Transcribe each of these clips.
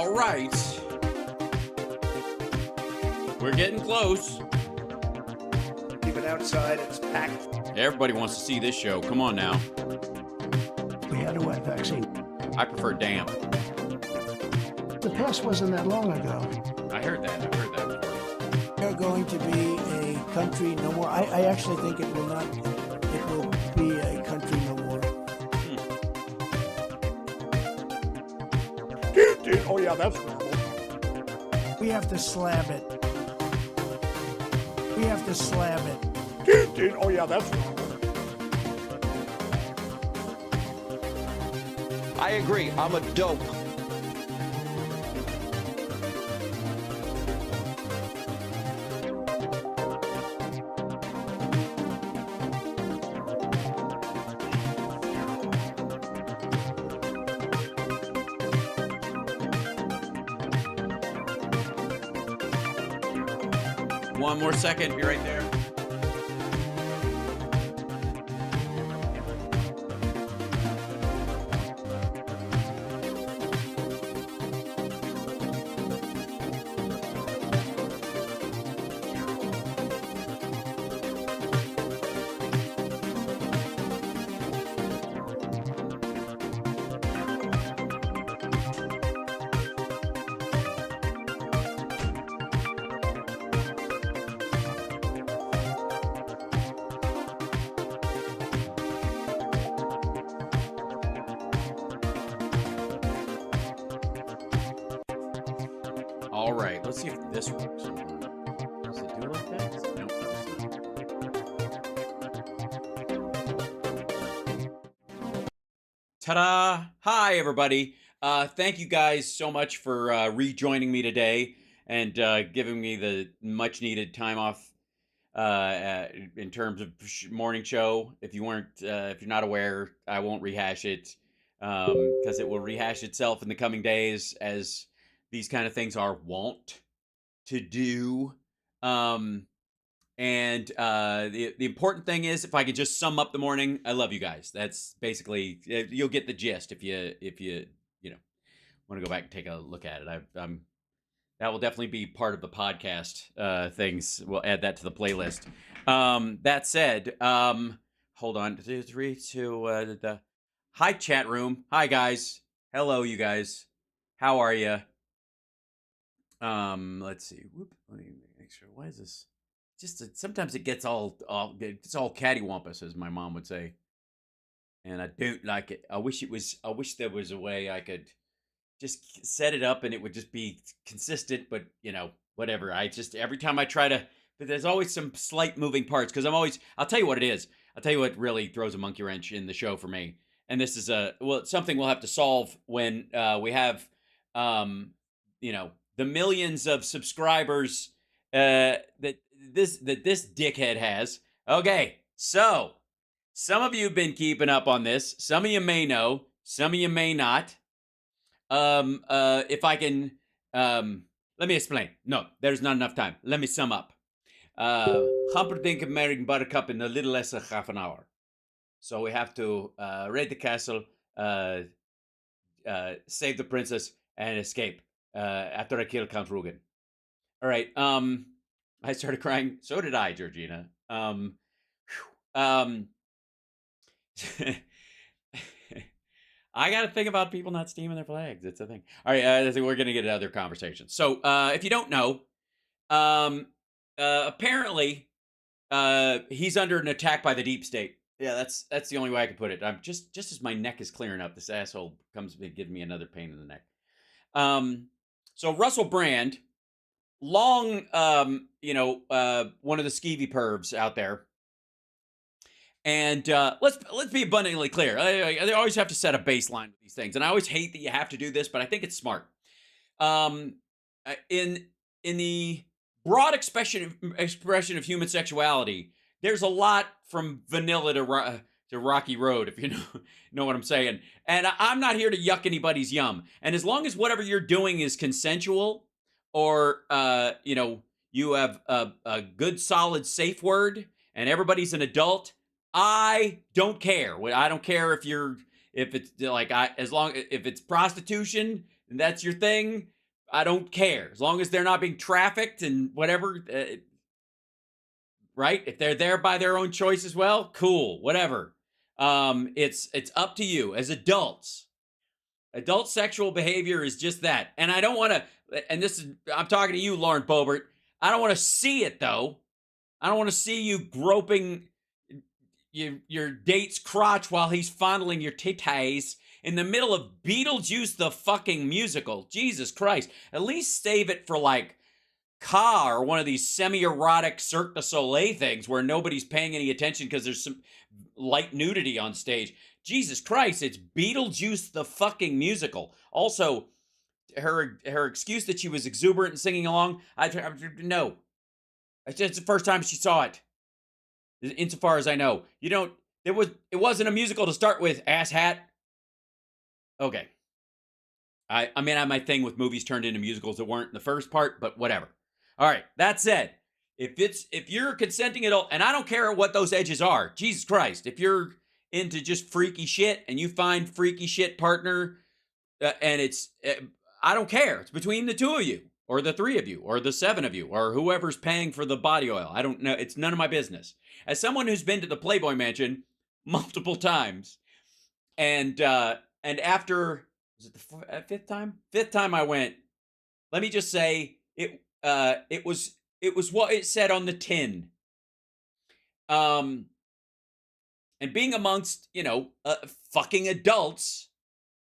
All right. We're getting close. Keep it outside. It's packed. Everybody wants to see this show. Come on now. We had a wet vaccine. I prefer damp. The past wasn't that long ago. I heard that before. We're going to be a country no more. I actually think it will not. It will be a country no more. Oh, yeah, that's normal. We have to slab it. We have to slab it. Oh, yeah, that's normal. I agree. I'm a dope. One more second. Be right there. All right, let's see if this works. Does it do it like that? Nope. Ta-da! Hi, everybody. Thank you guys so much for rejoining me today and giving me the much-needed time off in terms of morning show. If you're not aware, I won't rehash it because it will rehash itself in the coming days as these kind of things are wont to do. The important thing is, if I could just sum up the morning, I love you guys. That's basically, you'll get the gist if you want to go back and take a look at it. That will definitely be part of the podcast things. We'll add that to the playlist. That said, hold on. 2, 3, 2. Hi, chat room. Hi, guys. Hello, you guys. How are you? Let's see. Whoop. Let me make sure. Why is this? Sometimes it gets all cattywampus, as my mom would say, and I don't like it. I wish there was a way I could just set it up and it would just be consistent. But whatever. Every time I try to, but there's always some slight moving parts because I'll tell you what it is. I'll tell you what really throws a monkey wrench in the show for me. And this is something we'll have to solve when we have the millions of subscribers that this dickhead has. Okay, so some of you have been keeping up on this. Some of you may know. Some of you may not. If I can, let me explain. No, there's not enough time. Let me sum up. Humperdinck and Mary and Buttercup in a little less than half an hour. So we have to raid the castle, save the princess, and escape. After I kill Count Rugen. All right. I started crying. So did I, Georgina. I got to think about people not steaming their flags. It's a thing. All right. We're going to get another conversation. So if you don't know, apparently he's under an attack by the deep state. Yeah, that's the only way I can put it. I'm just as my neck is clearing up, this asshole comes to give me another pain in the neck. So Russell Brand, long, one of the skeevy pervs out there. And let's be abundantly clear. I always have to set a baseline with these things, and I always hate that you have to do this, but I think it's smart. In the broad expression of human sexuality, there's a lot from vanilla to Rocky Road, if you know what I'm saying. And I'm not here to yuck anybody's yum. And as long as whatever you're doing is consensual, or you have a good solid safe word, and everybody's an adult, I don't care. I don't care if it's prostitution and that's your thing. I don't care. As long as they're not being trafficked and whatever, right? If they're there by their own choice as well, cool, whatever. It's up to you as adults. Adult sexual behavior is just that. And I don't want to, and this is, I'm talking to you, Lauren Boebert. I don't want to see it, though. I don't want to see you groping your date's crotch while he's fondling your titties in the middle of Beetlejuice the fucking musical. Jesus Christ. At least save it for like Ka or one of these semi-erotic Cirque du Soleil things where nobody's paying any attention because there's some light nudity on stage. Jesus Christ, it's Beetlejuice the fucking musical. Also, her excuse that she was exuberant and singing along, no. It's the first time she saw it. Insofar as I know. It wasn't a musical to start with, asshat. Okay. I mean, I have my thing with movies turned into musicals that weren't in the first part, but whatever. All right, that said, if you're a consenting adult, and I don't care what those edges are, Jesus Christ, if you're into just freaky shit and you find freaky shit partner, and it's, I don't care. It's between the two of you, or the three of you, or the seven of you, or whoever's paying for the body oil. I don't know. It's none of my business. As someone who's been to the Playboy Mansion multiple times, and after, was it the fifth time? Fifth time I went, let me just say, it was what it said on the tin. And being amongst, fucking adults,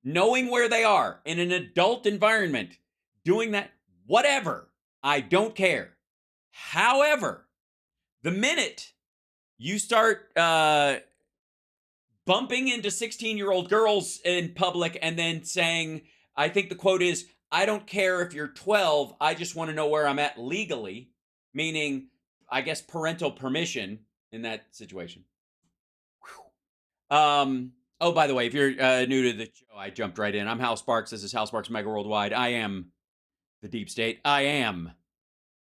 knowing where they are in an adult environment, doing that, whatever, I don't care. However, the minute you start bumping into 16-year-old girls in public and then saying, I think the quote is, I don't care if you're 12, I just want to know where I'm at legally, meaning, I guess, parental permission in that situation. Oh, by the way, if you're new to the show, I jumped right in. I'm Hal Sparks. This is Hal Sparks Megaworldwide. I am the deep state. I am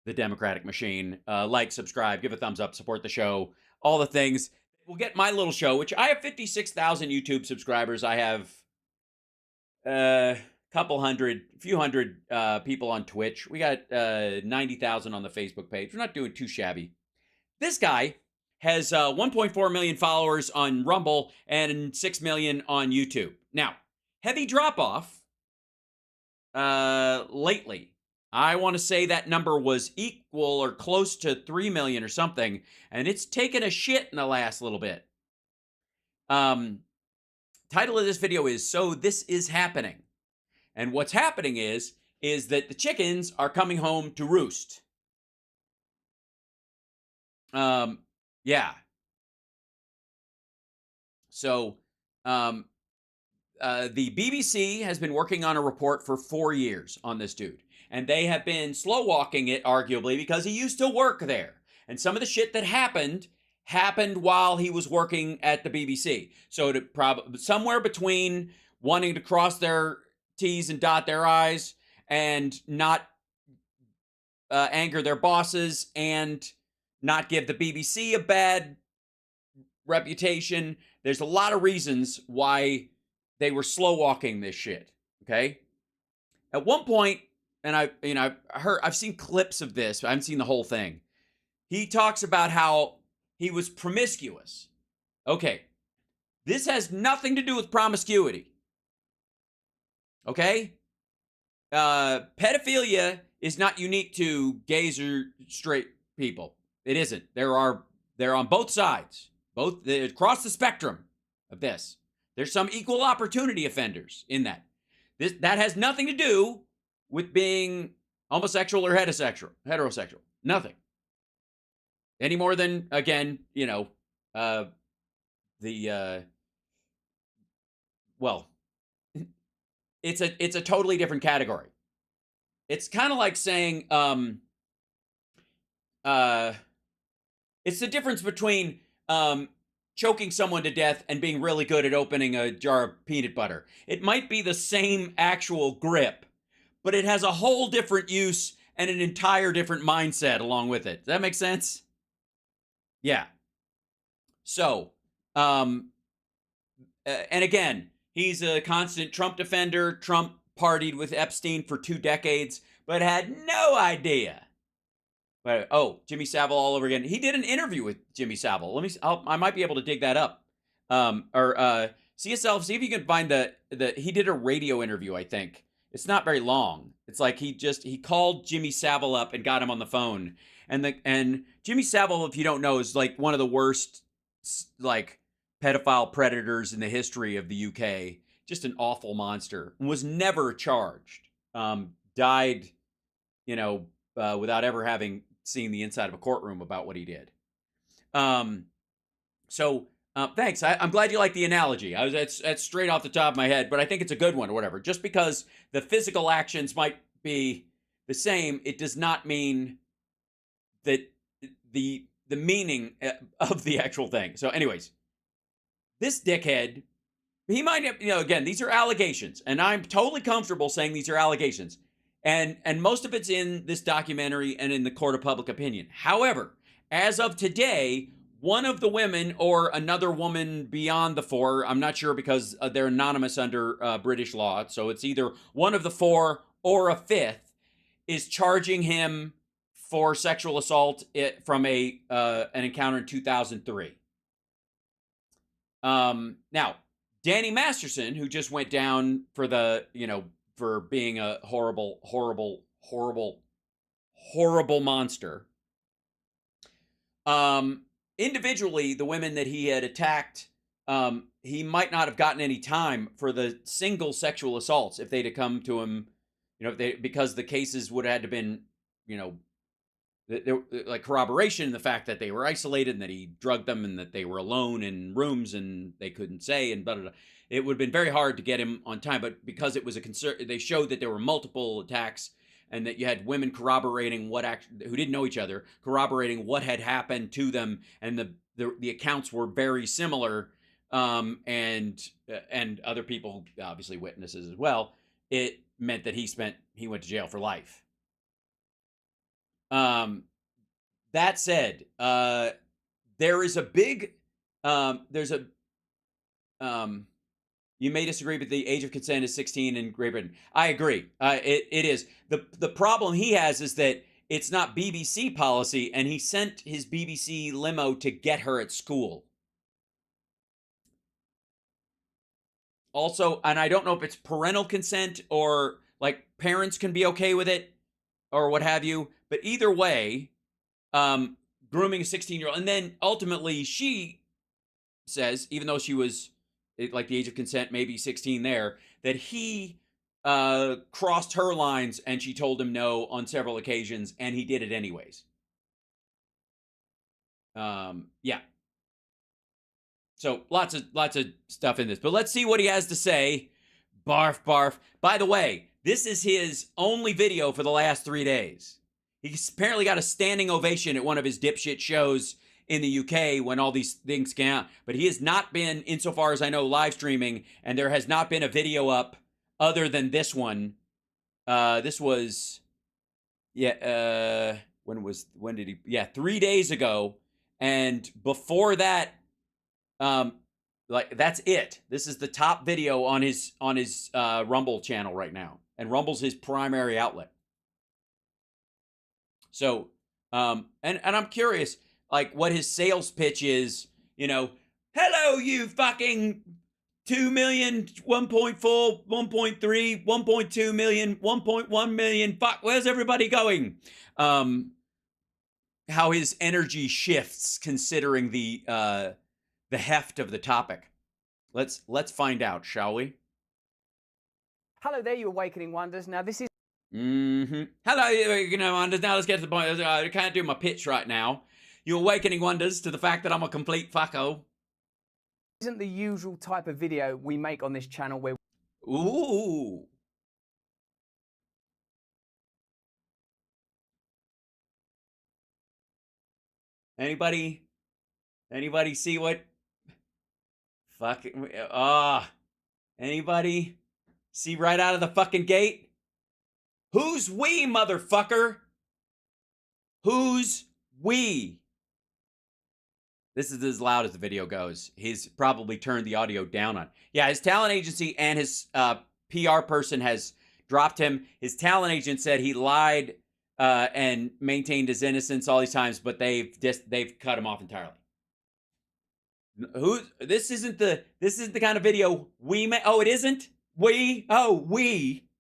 the Democratic machine. Like, subscribe, give a thumbs up, support the show, all the things. We'll get my little show, which I have 56,000 YouTube subscribers. I have a few hundred people on Twitch. We got 90,000 on the Facebook page. We're not doing too shabby. This guy has 1.4 million followers on Rumble and 6 million on YouTube. Now, heavy drop-off lately. I want to say that number was equal or close to 3 million or something, and it's taken a shit in the last little bit. Title of this video is, So This Is Happening. And what's happening is that the chickens are coming home to roost. Yeah. So, the BBC has been working on a report for 4 years on this dude. And they have been slow walking it, arguably, because he used to work there. And some of the shit that happened while he was working at the BBC. So somewhere between wanting to cross their T's and dot their I's and not anger their bosses and not give the BBC a bad reputation. There's a lot of reasons why they were slow walking this shit. Okay. At one point, and I've seen clips of this. I haven't seen the whole thing. He talks about how he was promiscuous. Okay. This has nothing to do with promiscuity. Okay? Pedophilia is not unique to gays or straight people. It isn't. They're on both sides. Across the spectrum of this. There's some equal opportunity offenders in that. That has nothing to do with being homosexual or heterosexual. Nothing. Any more than, again, well, it's a totally different category. It's kind of like saying, it's the difference between choking someone to death and being really good at opening a jar of peanut butter. It might be the same actual grip, but it has a whole different use and an entire different mindset along with it. Does that make sense? Yeah. So, and again, he's a constant Trump defender, Trump partied with Epstein for 2 decades, but had no idea. But, Jimmy Savile all over again. He did an interview with Jimmy Savile. I might be able to dig that up. See if you can find he did a radio interview, I think. It's not very long. It's like he called Jimmy Savile up and got him on the phone. And Jimmy Savile, if you don't know, is like one of the worst like pedophile predators in the history of the UK. Just an awful monster. Was never charged. Died, without ever having seen the inside of a courtroom about what he did. Thanks. I'm glad you like the analogy. That's straight off the top of my head, but I think it's a good one or whatever. Just because the physical actions might be the same, it does not mean that the meaning of the actual thing. So anyways, this dickhead, he might have, again, these are allegations, and I'm totally comfortable saying these are allegations. And most of it's in this documentary and in the court of public opinion. However, as of today, one of the women or another woman beyond the 4, I'm not sure because they're anonymous under British law, so it's either one of the 4 or a 5th, is charging him for sexual assault from an encounter in 2003. Now, Danny Masterson, who just went down for for being a horrible, horrible, horrible, horrible monster. Individually, the women that he had attacked, he might not have gotten any time for the single sexual assaults if they'd have come to him, because the cases would have had to been, like corroboration, the fact that they were isolated and that he drugged them and that they were alone in rooms and they couldn't say and blah, blah, blah. It would have been very hard to get him on time, but because it was they showed that there were multiple attacks and that you had women corroborating who didn't know each other, corroborating what had happened to them, and the accounts were very similar, and other people, obviously witnesses as well. It meant that he went to jail for life. That said, there is a big, you may disagree, but the age of consent is 16 in Great Britain. I agree. It is. The problem he has is that it's not BBC policy, and he sent his BBC limo to get her at school. Also, and I don't know if it's parental consent or like parents can be okay with it or what have you, but either way, grooming a 16-year-old, and then ultimately she says, even though she was like the age of consent, maybe 16 there, that he crossed her lines and she told him no on several occasions, and he did it anyways. Yeah. So lots of stuff in this, but let's see what he has to say. Barf, barf. By the way, this is his only video for the last 3 days. He's apparently got a standing ovation at one of his dipshit shows in the UK when all these things came out. But he has not been, insofar as I know, live streaming, and there has not been a video up other than this one. This was, when did he? Yeah, 3 days ago. And before that, like that's it. This is the top video on his Rumble channel right now, and Rumble's his primary outlet. So, and I'm curious, like what his sales pitch is. Hello, you fucking 2 million, 1.4, 1.3, 1.2 million, 1.1 million. Fuck, where's everybody going? How his energy shifts considering the heft of the topic. Let's find out, shall we? Hello there, you awakening wonders. Now this is Hello, you wonders. Now let's get to the point. I can't do my pitch right now. You awakening wonders to the fact that I'm a complete fucko. Isn't the usual type of video we make on this channel where Ooh. Anybody see what fucking anybody see right out of the fucking gate? Who's we, motherfucker? Who's we? This is as loud as the video goes. He's probably turned the audio down on. Yeah, his talent agency and his PR person has dropped him. His talent agent said he lied and maintained his innocence all these times, but they've cut him off entirely. This isn't the kind of video we make. Oh, it isn't? We.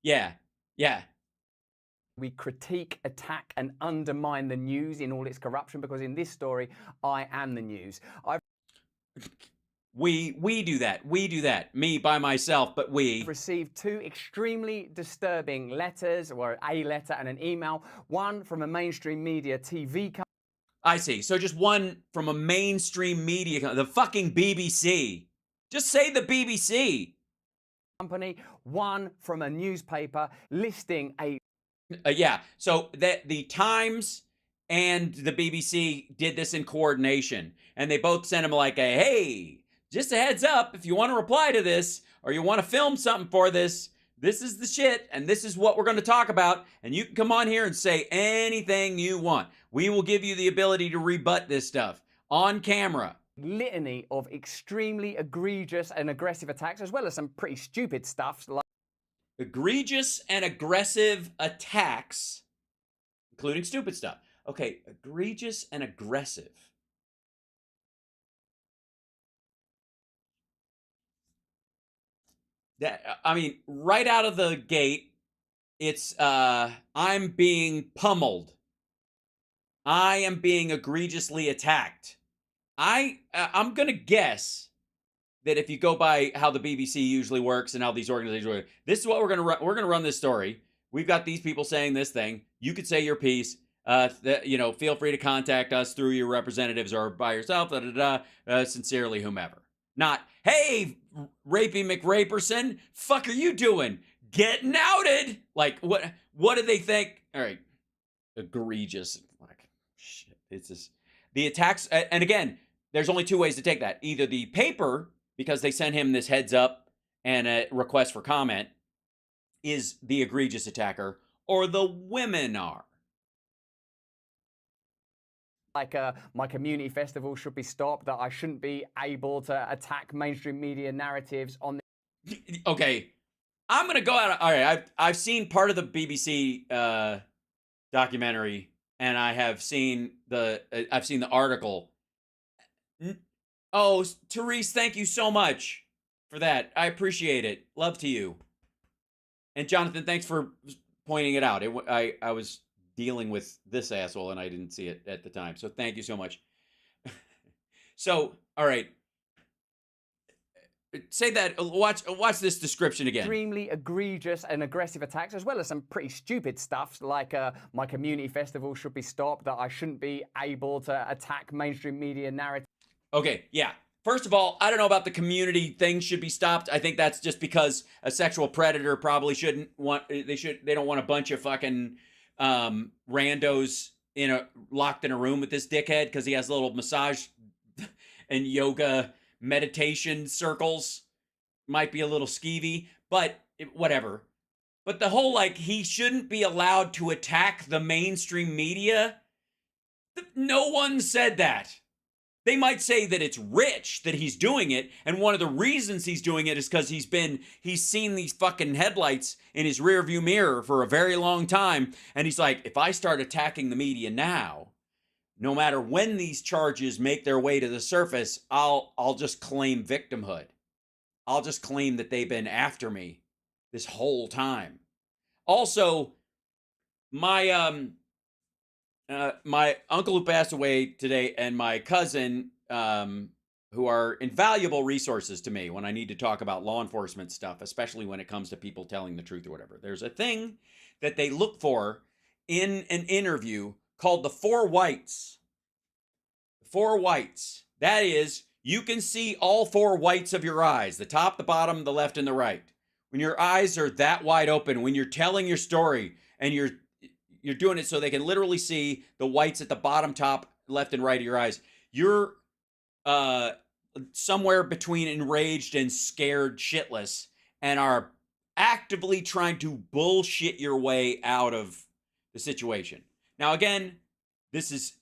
Yeah. We critique, attack, and undermine the news in all its corruption, because in this story, I am the news. We do that. We do that. Me by myself, but we. Received two extremely disturbing letters, or a letter and an email. One from a mainstream media TV company. I see. So just one from a mainstream media, the fucking BBC. Just say the BBC. Company. One from a newspaper listing a. Yeah. So the Times and the BBC did this in coordination, and they both sent him like a, hey, just a heads up, if you want to reply to this or you want to film something for this, this is the shit, and this is what we're going to talk about, and you can come on here and say anything you want. We will give you the ability to rebut this stuff on camera. Litany of extremely egregious and aggressive attacks, as well as some pretty stupid stuff like Egregious and aggressive attacks, including stupid stuff. Okay, egregious and aggressive. I mean, right out of the gate, it's I'm being pummeled. I am being egregiously attacked. I'm gonna guess that if you go by how the BBC usually works and how these organizations work, this is what we're gonna run. We're gonna run this story. We've got these people saying this thing. You could say your piece. Feel free to contact us through your representatives or by yourself. Sincerely, whomever. Not, hey, Rapey McRaperson, fuck are you doing? Getting outed. Like, what do they think? All right, egregious. Like, shit. It's just the attacks. And again, there's only two ways to take that. Either the paper, because they sent him this heads up and a request for comment, is the egregious attacker, or the women are. like my community festival should be stopped, that I shouldn't be able to attack mainstream media narratives on the... Okay, I'm gonna go out. All right, I've seen part of the BBC documentary, and I have seen the article. Oh, Therese, thank you so much for that. I appreciate it. Love to you. And Jonathan, thanks for pointing it out. I was dealing with this asshole and I didn't see it at the time. So thank you so much. So, all right. Say that. Watch this description again. Extremely egregious and aggressive attacks, as well as some pretty stupid stuff, like my community festival should be stopped, that I shouldn't be able to attack mainstream media narrative. Okay, yeah. First of all, I don't know about the community thing should be stopped. I think that's just because a sexual predator probably shouldn't want. They don't want a bunch of fucking randos locked in a room with this dickhead because he has little massage and yoga meditation circles. Might be a little skeevy, but whatever. But the whole, like, he shouldn't be allowed to attack the mainstream media. No one said that. They might say that it's rich that he's doing it, and one of the reasons he's doing it is because he's seen these fucking headlights in his rearview mirror for a very long time, and he's like, if I start attacking the media now, no matter when these charges make their way to the surface, I'll just claim victimhood. I'll just claim that they've been after me this whole time. Also, my uncle who passed away today and my cousin, who are invaluable resources to me when I need to talk about law enforcement stuff, especially when it comes to people telling the truth or whatever. There's a thing that they look for in an interview called the 4 whites. 4 whites. That is, you can see all 4 whites of your eyes, the top, the bottom, the left, and the right. When your eyes are that wide open, when you're telling your story and you're doing it so they can literally see the whites at the bottom, top, left, and right of your eyes. You're somewhere between enraged and scared shitless and are actively trying to bullshit your way out of the situation. Now, again, this is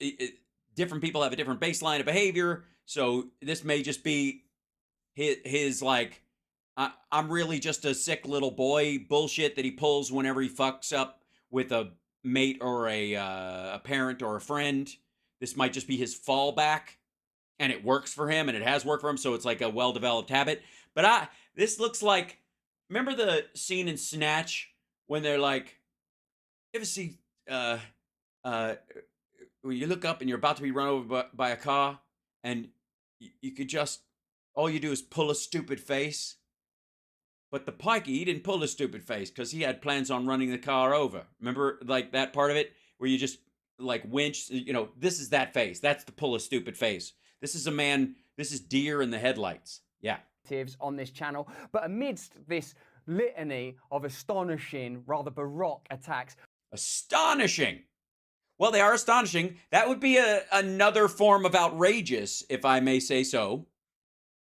different people have a different baseline of behavior. So this may just be his like I'm really just a sick little boy bullshit that he pulls whenever he fucks up with a mate or a parent or a friend. This might just be his fallback, and it works for him, and it has worked for him, so it's like a well-developed habit. But this looks like, remember the scene in Snatch when they're like, you ever see when you look up and you're about to be run over by a car, and you could just, all you do is pull a stupid face. But the pikey, he didn't pull a stupid face because he had plans on running the car over. Remember, like, that part of it where you just, like, winch, you know, this is that face. That's the pull a stupid face. This is a man, this is deer in the headlights. Yeah. On this channel, but amidst this litany of astonishing, rather baroque attacks. Astonishing. Well, they are astonishing. That would be another form of outrageous, if I may say so.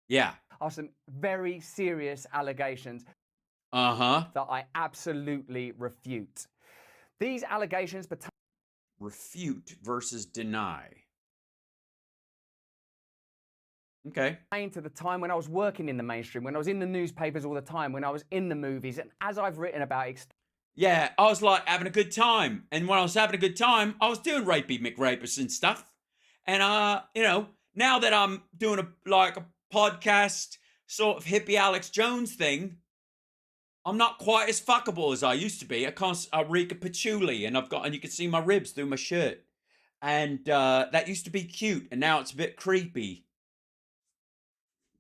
Yeah. Are some very serious allegations that I absolutely refute. These allegations pertain refute versus deny. Okay. To the time when I was working in the mainstream, when I was in the newspapers all the time, when I was in the movies, and as I've written about yeah, I was like having a good time. And when I was having a good time, I was doing rapey McRapist and stuff. And you know, now that I'm doing a podcast sort of hippie Alex Jones thing, I'm not quite as fuckable as I used to be. I reek of patchouli, and you can see my ribs through my shirt. And that used to be cute, and now it's a bit creepy.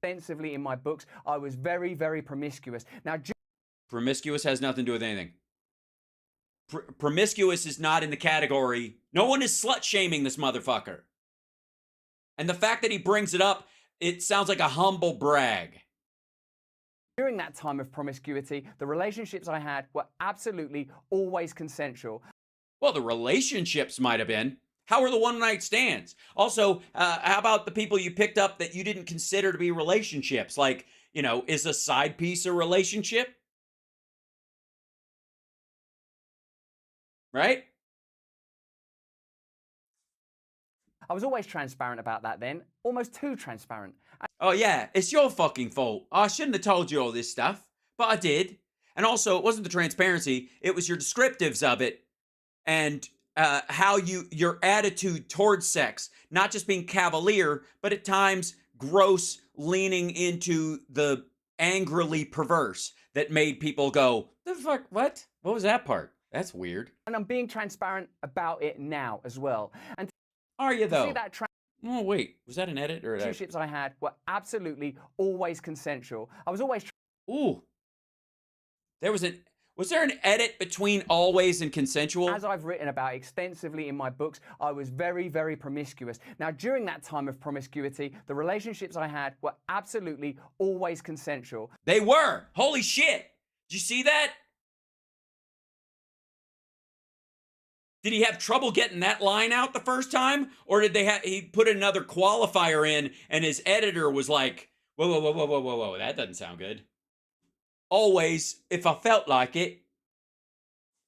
Extensively in my books, I was very, very promiscuous. Now, promiscuous has nothing to do with anything. Promiscuous is not in the category. No one is slut shaming this motherfucker. And the fact that he brings it up, it sounds like a humble brag. During that time of promiscuity, the relationships I had were absolutely always consensual. Well, the relationships might have been. How are the one-night stands? Also, how about the people you picked up that you didn't consider to be relationships? Like, you know, is a side piece a relationship? Right? I was always transparent about that then, almost too transparent. Oh yeah, it's your fucking fault. I shouldn't have told you all this stuff, but I did. And also, it wasn't the transparency, it was your descriptives of it and how your attitude towards sex, not just being cavalier, but at times gross, leaning into the angrily perverse that made people go, the fuck, what? What was that part? That's weird. And I'm being transparent about it now as well. And are you though? See that oh wait, was that an edit or? Relationships I had were absolutely always consensual. I was always. Ooh. Was there an edit between always and consensual? As I've written about extensively in my books, I was very, very promiscuous. Now, during that time of promiscuity, the relationships I had were absolutely always consensual. They were. Holy shit. Did you see that? Did he have trouble getting that line out the first time? Or did he put another qualifier in and his editor was like, whoa, whoa, whoa, whoa, whoa, whoa, whoa, that doesn't sound good. Always, if I felt like it.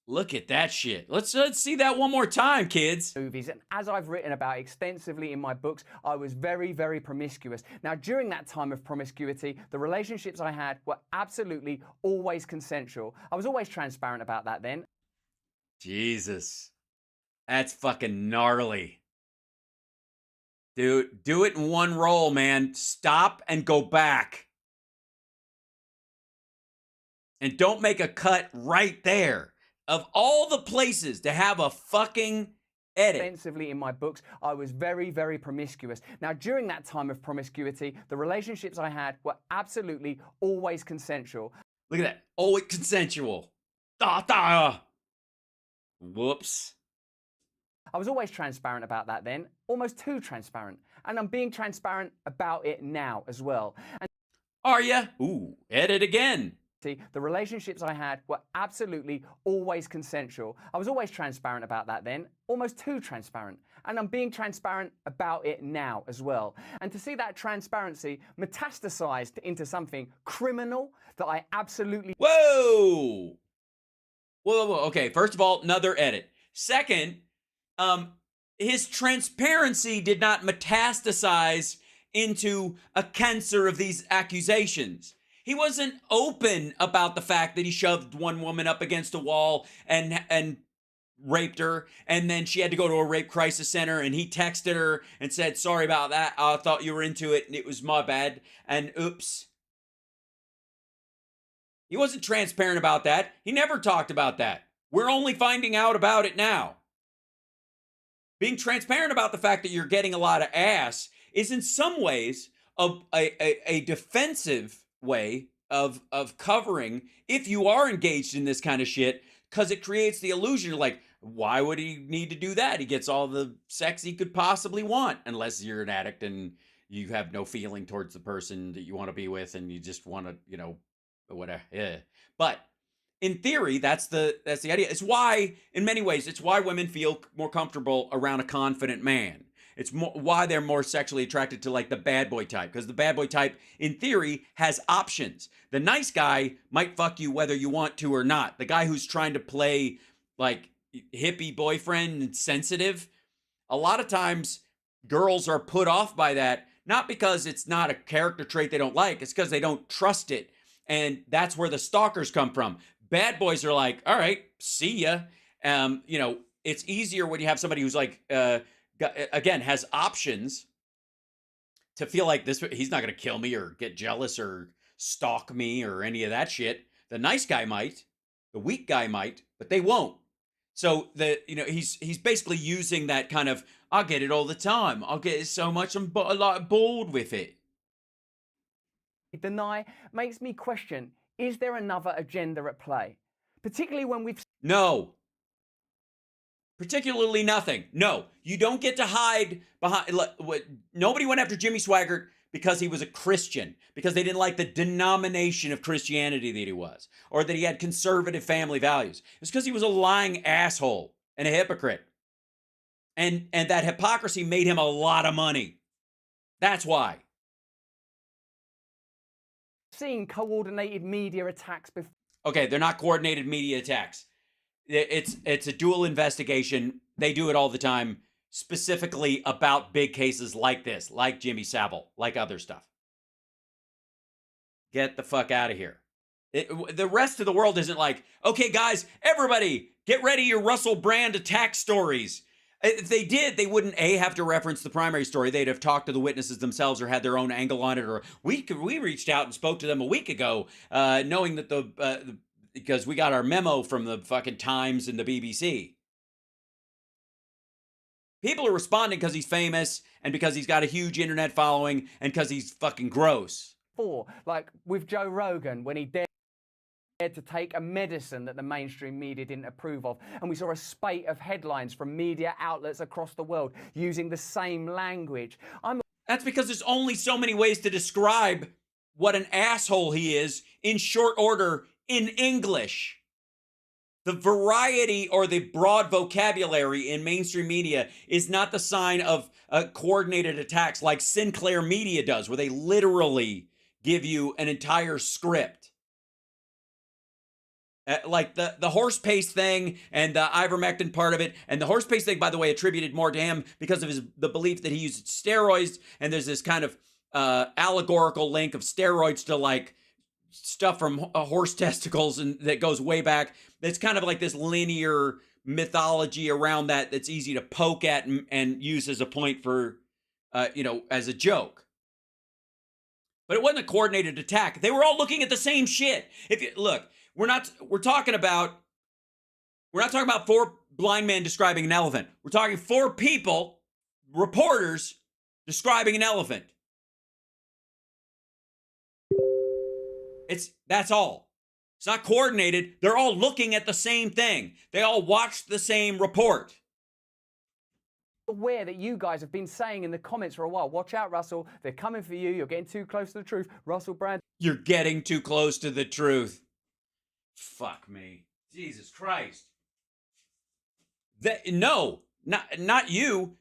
Look at that shit. Let's see that one more time, kids. Movies, and as I've written about extensively in my books, I was very, very promiscuous. Now, during that time of promiscuity, the relationships I had were absolutely always consensual. I was always transparent about that then. Jesus. That's fucking gnarly. Dude, do it in one roll, man. Stop and go back. And don't make a cut right there. Of all the places to have a fucking edit. Extensively in my books, I was very, very promiscuous. Now, during that time of promiscuity, the relationships I had were absolutely always consensual. Look at that. Always consensual. Whoops. I was always transparent about that then, almost too transparent. And I'm being transparent about it now as well. And are ya? Ooh, edit again. The relationships I had were absolutely always consensual. I was always transparent about that then, almost too transparent. And I'm being transparent about it now as well. And to see that transparency metastasized into something criminal that I absolutely... Whoa! Whoa. Okay, first of all, another edit. Second, his transparency did not metastasize into a cancer of these accusations. He wasn't open about the fact that he shoved one woman up against a wall and raped her, and then she had to go to a rape crisis center, and he texted her and said, sorry about that, I thought you were into it and it was my bad, and oops. He wasn't transparent about that. He never talked about that. We're only finding out about it now. Being transparent about the fact that you're getting a lot of ass is in some ways a defensive way of covering if you are engaged in this kind of shit, because it creates the illusion of like, why would he need to do that? He gets all the sex he could possibly want, unless you're an addict and you have no feeling towards the person that you want to be with and you just want to, whatever. Yeah. But in theory, that's the idea. It's why, in many ways, it's why women feel more comfortable around a confident man. It's why they're more sexually attracted to like the bad boy type, because the bad boy type, in theory, has options. The nice guy might fuck you whether you want to or not. The guy who's trying to play like hippie boyfriend and sensitive, a lot of times girls are put off by that, not because it's not a character trait they don't like, it's because they don't trust it. And that's where the stalkers come from. Bad boys are like, all right, see ya. It's easier when you have somebody who's like, again, has options to feel like this, he's not going to kill me or get jealous or stalk me or any of that shit. The nice guy might, the weak guy might, but they won't. So he's basically using that kind of, I'll get it all the time. I'll get it so much, I'm like bored with it. Deny makes me question, is there another agenda at play? Particularly when we've... No. Particularly nothing. No. You don't get to hide behind... Nobody went after Jimmy Swaggart because he was a Christian, because they didn't like the denomination of Christianity that he was, or that he had conservative family values. It's because he was a lying asshole and a hypocrite. And that hypocrisy made him a lot of money. That's why. Seen coordinated media attacks before. Okay, they're not coordinated media attacks. It's a dual investigation. They do it all the time, specifically about big cases like this, like Jimmy Savile, like other stuff. Get the fuck out of here. The rest of the world isn't like, okay, guys, everybody, get ready your Russell Brand attack stories. If they did, they wouldn't have to reference the primary story. They'd have talked to the witnesses themselves or had their own angle on it. Or we reached out and spoke to them a week ago, knowing that because we got our memo from the fucking Times and the BBC. People are responding because he's famous and because he's got a huge internet following and because he's fucking gross. Like with Joe Rogan, when he dared to take a medicine that the mainstream media didn't approve of. And we saw a spate of headlines from media outlets across the world using the same language. That's because there's only so many ways to describe what an asshole he is in short order in English. The variety or the broad vocabulary in mainstream media is not the sign of coordinated attacks like Sinclair Media does, where they literally give you an entire script. Like the horse paste thing and the ivermectin part of it. And the horse paste thing, by the way, attributed more to him because of the belief that he used steroids. And there's this kind of allegorical link of steroids to like stuff from horse testicles and that goes way back. It's kind of like this linear mythology around that's easy to poke at and use as a point for, as a joke. But it wasn't a coordinated attack. They were all looking at the same shit. We're not talking about four blind men describing an elephant. We're talking four people, reporters, describing an elephant. That's all. It's not coordinated. They're all looking at the same thing. They all watched the same report. Aware that you guys have been saying in the comments for a while, watch out, Russell, they're coming for you. You're getting too close to the truth. Russell Brand. You're getting too close to the truth. Fuck me. Jesus Christ. No, not you.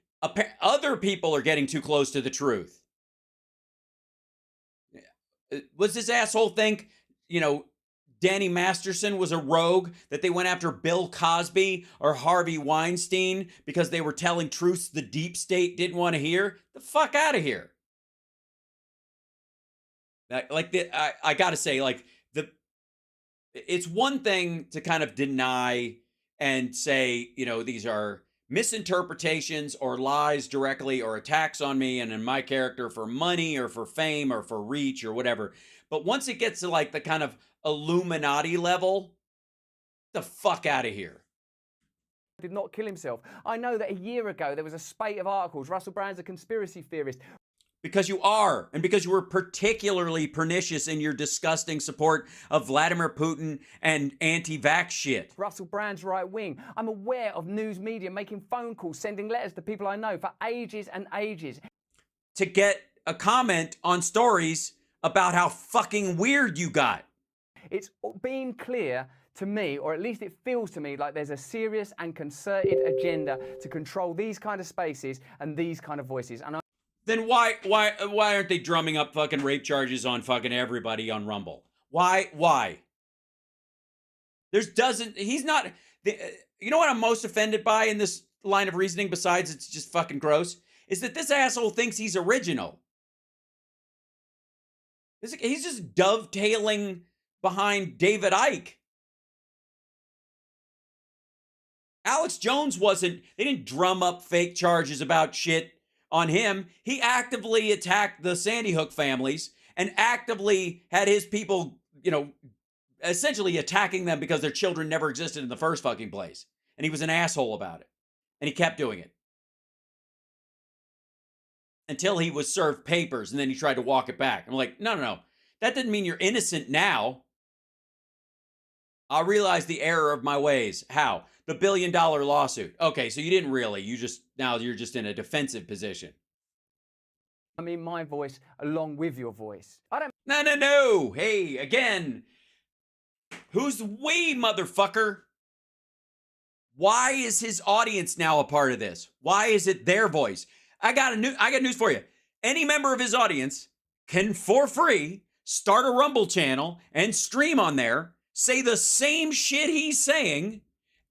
Other people are getting too close to the truth. Was this asshole think, Danny Masterson was a rogue, that they went after Bill Cosby or Harvey Weinstein because they were telling truths the deep state didn't want to hear? The fuck out of here. I got to say, like, it's one thing to kind of deny and say, you know, these are misinterpretations or lies directly or attacks on me and in my character for money or for fame or for reach or whatever. But once it gets to like the kind of Illuminati level, the fuck out of here. Did not kill himself. I know that a year ago there was a spate of articles. Russell Brand's a conspiracy theorist. Because you are, and because you were particularly pernicious in your disgusting support of Vladimir Putin and anti-vax shit. Russell Brand's right wing. I'm aware of news media making phone calls, sending letters to people I know for ages and ages. To get a comment on stories about how fucking weird you got. It's been clear to me, or at least it feels to me like there's a serious and concerted agenda to control these kind of spaces and these kind of voices. And then why aren't they drumming up fucking rape charges on fucking everybody on Rumble? Why? He's not, you know what I'm most offended by in this line of reasoning, besides it's just fucking gross, is that this asshole thinks he's original. He's just dovetailing behind David Icke. Alex Jones they didn't drum up fake charges about shit on him. He actively attacked the Sandy Hook families and actively had his people, you know, essentially attacking them because their children never existed in the first fucking place. And he was an asshole about it. And he kept doing it. Until he was served papers and then he tried to walk it back. I'm like, no. That doesn't mean you're innocent now. I realize the error of my ways. How? The $1 billion lawsuit. Okay, so you didn't really. Now you're just in a defensive position. I mean, my voice along with your voice. I don't. No. Hey, again. Who's we, motherfucker? Why is his audience now a part of this? Why is it their voice? I got news for you. Any member of his audience can, for free, start a Rumble channel and stream on there, say the same shit he's saying,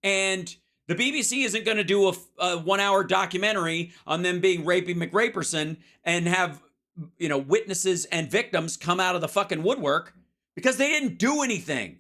and the BBC isn't going to do a 1 hour documentary on them being Rapey McRaperson and have, you know, witnesses and victims come out of the fucking woodwork because they didn't do anything.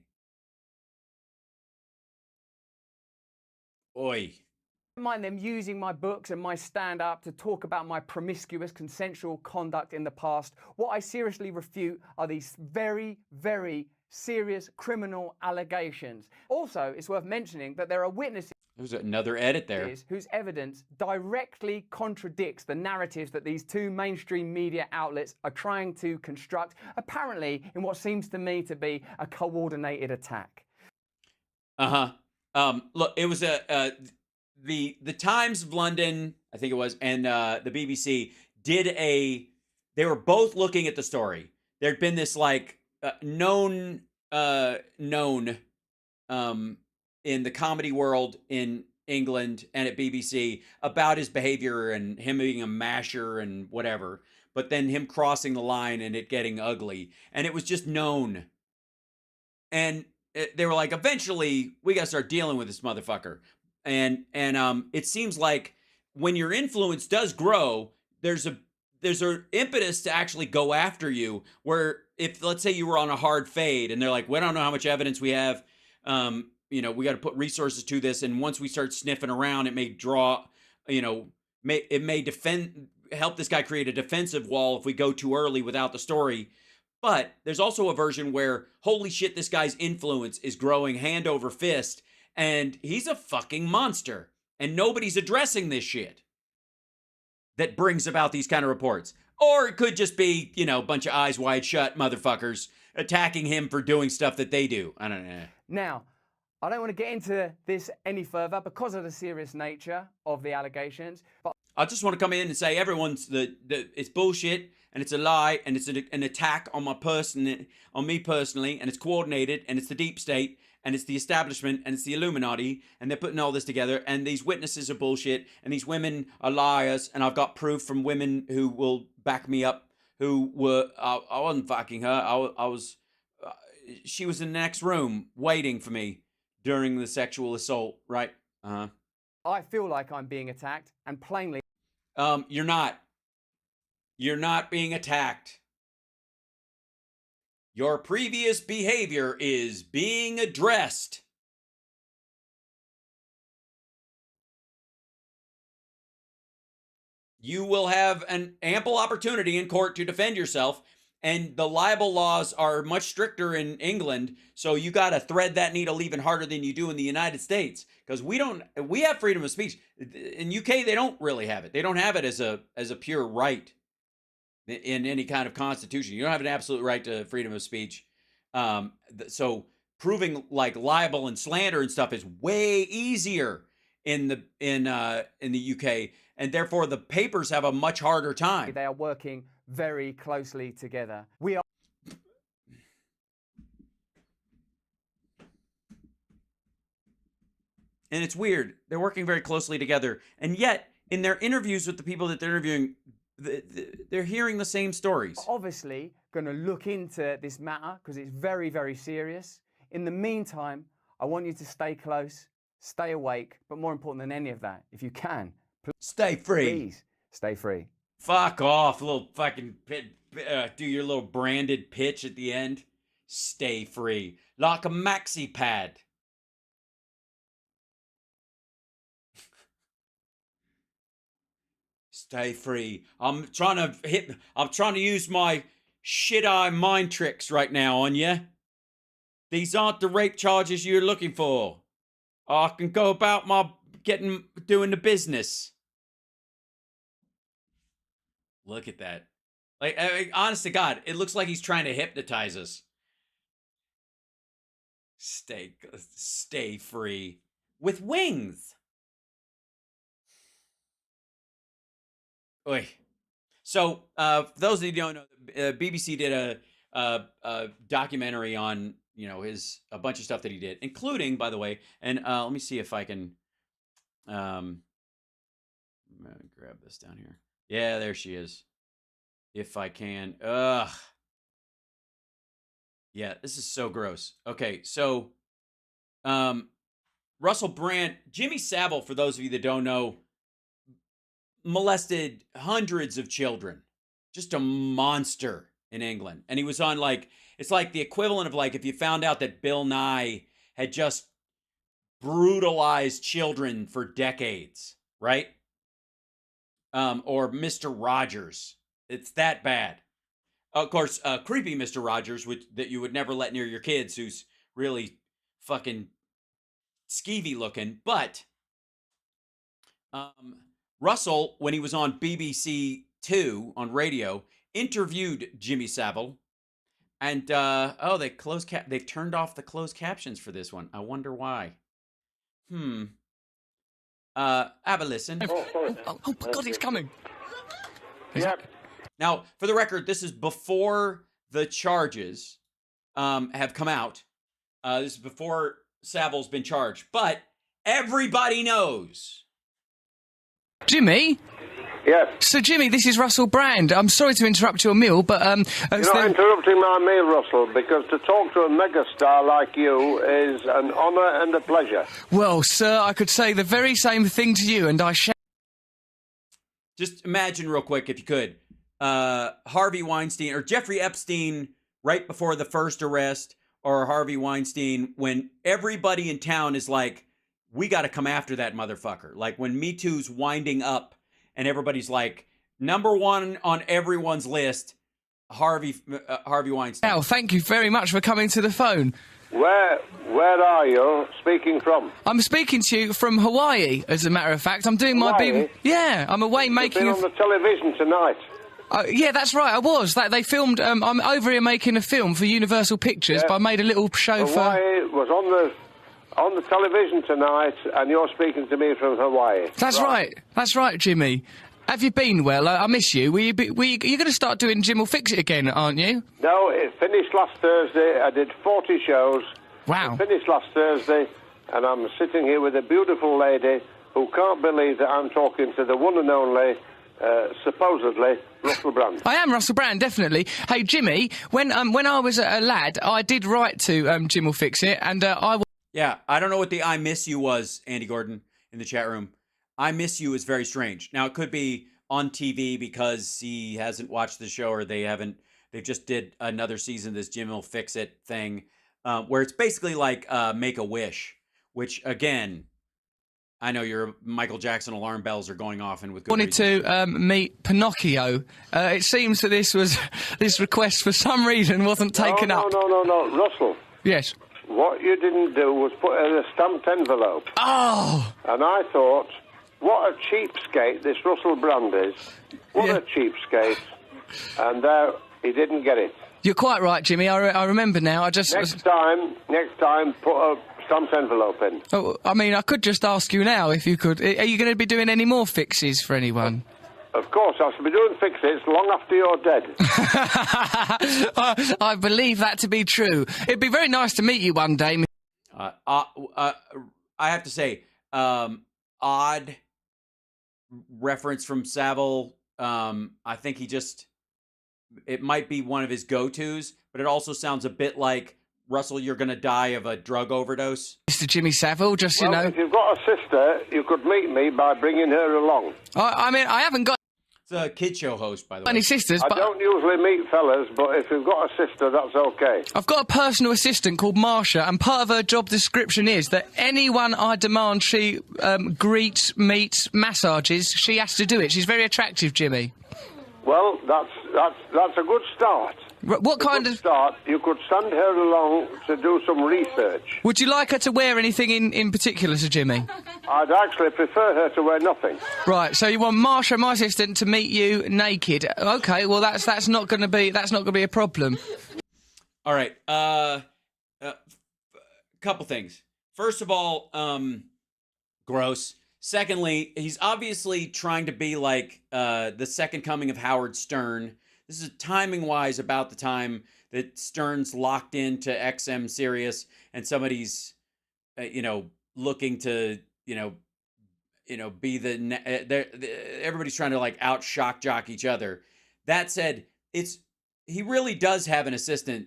Oi. I don't mind them using my books and my stand-up to talk about my promiscuous consensual conduct in the past. What I seriously refute are these very, very serious criminal allegations. Also, it's worth mentioning that there are witnesses. There's another edit there. Whose evidence directly contradicts the narratives that these two mainstream media outlets are trying to construct, apparently in what seems to me to be a coordinated attack. Look, it was the Times of London, I think it was, and the BBC they were both looking at the story. There'd been this like known in the comedy world in England and at BBC about his behavior and him being a masher and whatever, but then him crossing the line and it getting ugly. And it was just known. And they were like, eventually we got to start dealing with this motherfucker. And it seems like when your influence does grow, there's an impetus to actually go after you, where if, let's say you were on a hard fade and they're like, we don't know how much evidence we have, you know, we got to put resources to this. And once we start sniffing around, it may draw, you know, it may help this guy create a defensive wall if we go too early without the story. But there's also a version where, holy shit, this guy's influence is growing hand over fist and he's a fucking monster and nobody's addressing this shit that brings about these kind of reports. Or it could just be, you know, a bunch of eyes wide shut motherfuckers attacking him for doing stuff that they do. I don't know. Now, I don't want to get into this any further because of the serious nature of the allegations, but I just want to come in and say it's bullshit and it's a lie and it's an attack on me personally, and it's coordinated and it's the deep state and it's the establishment and it's the Illuminati and they're putting all this together and these witnesses are bullshit and these women are liars and I've got proof from women who will back me up who were I wasn't fucking her. I was she was in the next room waiting for me during the sexual assault, right? I feel like I'm being attacked, and plainly you're not being attacked. Your previous behavior is being addressed. You will have an ample opportunity in court to defend yourself, and the libel laws are much stricter in England, so you got to thread that needle even harder than you do in the United States, because we have freedom of speech. In UK, they don't really have it. They don't have it as a pure right in any kind of constitution. You don't have an absolute right to freedom of speech. So proving like libel and slander and stuff is way easier in the UK, and therefore the papers have a much harder time. They are working very closely together. We are. And it's weird. They're working very closely together, and yet in their interviews with the people that they're interviewing, they're hearing the same stories. Obviously going to look into this matter because it's very, very serious. In the meantime, I want you to stay close, stay awake, but more important than any of that, if you can, Stay free. please stay free. Fuck off, little fucking do your little branded pitch at the end. Stay free. Like a maxi pad. Stay free. I'm trying to use my shit-eye mind tricks right now on you. These aren't the rape charges you're looking for. I can go about my doing the business. Look at that. Like, honest to God, it looks like he's trying to hypnotize us. Stay free. With wings. Oy. So, for those of you who don't know, BBC did a documentary on, a bunch of stuff that he did, including, by the way, and let me see if I can, I'm gonna grab this down here. Yeah, there she is. If I can. Ugh. Yeah, this is so gross. Okay, so, Russell Brand, Jimmy Savile, for those of you that don't know, molested hundreds of children. Just a monster in England. And he was on it's like the equivalent of if you found out that Bill Nye had just brutalized children for decades, right? Or Mr. Rogers. It's that bad. Of course, creepy Mr. Rogers, that you would never let near your kids, who's really fucking skeevy looking. But Russell, when he was on BBC Two on radio, interviewed Jimmy Savile, and they turned off the closed captions for this one. I wonder why. Have a listen. Oh my God, it's coming. Yeah. Now, for the record, this is before the charges have come out. This is before Savile's been charged, but everybody knows. Jimmy? Yes. So, Jimmy, this is Russell Brand. I'm sorry to interrupt your meal, but... You're not interrupting my meal, Russell, because to talk to a megastar like you is an honour and a pleasure. Well, sir, I could say the very same thing to you, and I shall... Just imagine real quick, if you could, Harvey Weinstein or Jeffrey Epstein right before the first arrest, or Harvey Weinstein when everybody in town is like, we got to come after that motherfucker. Like when Me Too's winding up and everybody's like, number one on everyone's list, Harvey Weinstein. Oh, thank you very much for coming to the phone. Where are you speaking from? I'm speaking to you from Hawaii, as a matter of fact. I'm doing my Hawaii? Yeah, I'm away making... You've been on the television tonight. Yeah, that's right, I was. They filmed... I'm over here making a film for Universal Pictures, but I made a little show for... Hawaii was on the television tonight, and you're speaking to me from Hawaii. That's right. That's right, Jimmy. Have you been well? I miss you. You're going to start doing Jim Will Fix It again, aren't you? No, it finished last Thursday. I did 40 shows. Wow. It finished last Thursday, and I'm sitting here with a beautiful lady who can't believe that I'm talking to the one and only, supposedly, Russell Brand. I am Russell Brand, definitely. Hey, Jimmy, when I was a lad, I did write to Jim Will Fix It, and I... Yeah, I don't know what the I miss you was, Andy Gordon, in the chat room. I miss you is very strange. Now, it could be on TV because he hasn't watched the show or they haven't They just did another season of this Jim'll Fix It thing, where it's basically like Make-A-Wish, which again, I know your Michael Jackson alarm bells are going off, and with good Wanted reason. to meet Pinocchio. It seems that this request for some reason wasn't taken up. No, Russell. Yes. What you didn't do was put it in a stamped envelope. Oh. And I thought, what a cheapskate this Russell Brand is. What a cheapskate. And there, he didn't get it. You're quite right, Jimmy. I remember now. Next time, put a stamped envelope in. Oh, I mean, I could just ask you now if you could. Are you going to be doing any more fixes for anyone? Of course, I shall be doing fixes long after you're dead. I believe that to be true. It'd be very nice to meet you one day. I have to say, odd reference from Savile. I think it might be one of his go-tos, but it also sounds a bit like, Russell, you're going to die of a drug overdose. Mr. Jimmy Savile, just, you know. If you've got a sister, you could meet me by bringing her along. I mean, I haven't got It's a kid show host, by the way. any sisters, I but don't usually meet fellas, but if you've got a sister, that's okay. I've got a personal assistant called Marsha, and part of her job description is that anyone I demand she greets, meets, massages, she has to do it. She's very attractive, Jimmy. Well, that's a good start. What kind of... start? You could send her along to do some research. Would you like her to wear anything in particular, Sir Jimmy? I'd actually prefer her to wear nothing. Right, so you want Marsha, my assistant, to meet you naked. Okay, well that's not going to be a problem. All right. Couple things. First of all, gross. Secondly, he's obviously trying to be like the second coming of Howard Stern. This is timing-wise about the time that Stern's locked into XM Sirius, and somebody's, looking to, be everybody's trying to like out shock jock each other. That said, he really does have an assistant.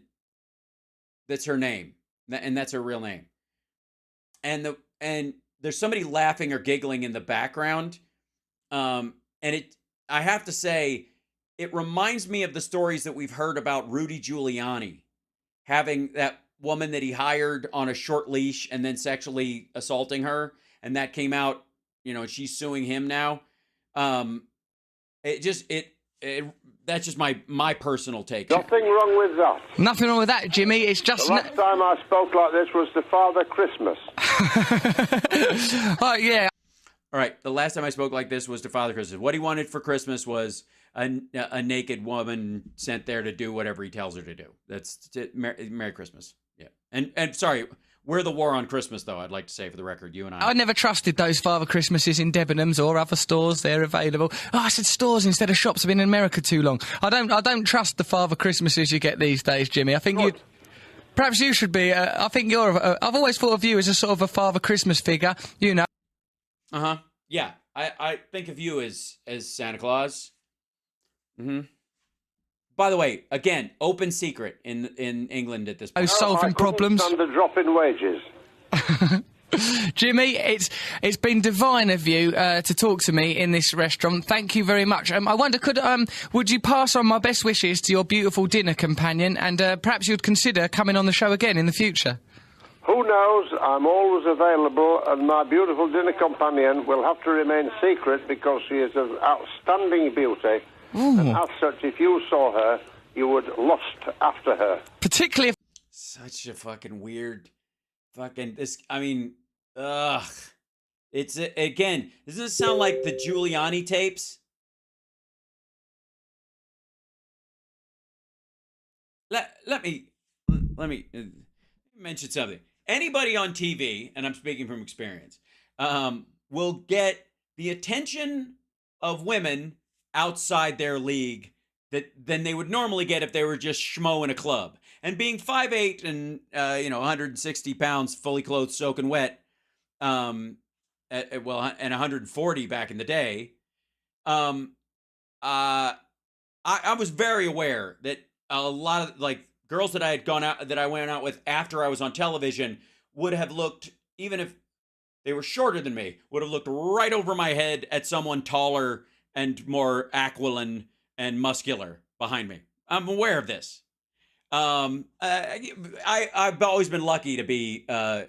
That's her name, and that's her real name. And there's somebody laughing or giggling in the background, and I have to say, it reminds me of the stories that we've heard about Rudy Giuliani having that woman that he hired on a short leash and then sexually assaulting her, and that came out, she's suing him now. That's just my personal take. Nothing wrong with that. Nothing wrong with that, Jimmy. It's just... The last time I spoke like this was to Father Christmas. Oh, yeah. All right, the last time I spoke like this was to Father Christmas. What he wanted for Christmas was a naked woman sent there to do whatever he tells her to do. That's it. Merry Christmas. Yeah. And sorry, we're the war on Christmas, though, I'd like to say for the record, you and I. I never trusted those Father Christmases in Debenhams or other stores. They're available. Oh, I said stores instead of shops. I've been in America too long. I don't trust the Father Christmases you get these days, Jimmy. I think perhaps you should be. I think I've always thought of you as a sort of a Father Christmas figure, Uh-huh. Yeah. I think of you as Santa Claus. Mm-hmm. By the way, again, open secret in England at this point. Solving problems. And the drop in wages. Jimmy, it's been divine of you to talk to me in this restaurant. Thank you very much. I wonder, would you pass on my best wishes to your beautiful dinner companion, and perhaps you'd consider coming on the show again in the future? Who knows? I'm always available, and my beautiful dinner companion will have to remain secret because she is of outstanding beauty. Ooh. And as such, if you saw her, you would lust after her. Particularly if... Such a fucking weird fucking... ugh. It's, again, doesn't it sound like the Giuliani tapes? Let me mention something. Anybody on TV, and I'm speaking from experience, will get the attention of women outside their league than they would normally get if they were just schmo in a club. And being 5'8" and 160 pounds, fully clothed, soaking wet, and 140 back in the day, I was very aware that a lot of girls that I went out with after I was on television would have looked, even if they were shorter than me, would have looked right over my head at someone taller and more aquiline and muscular behind me. I'm aware of this. I've always been lucky to be a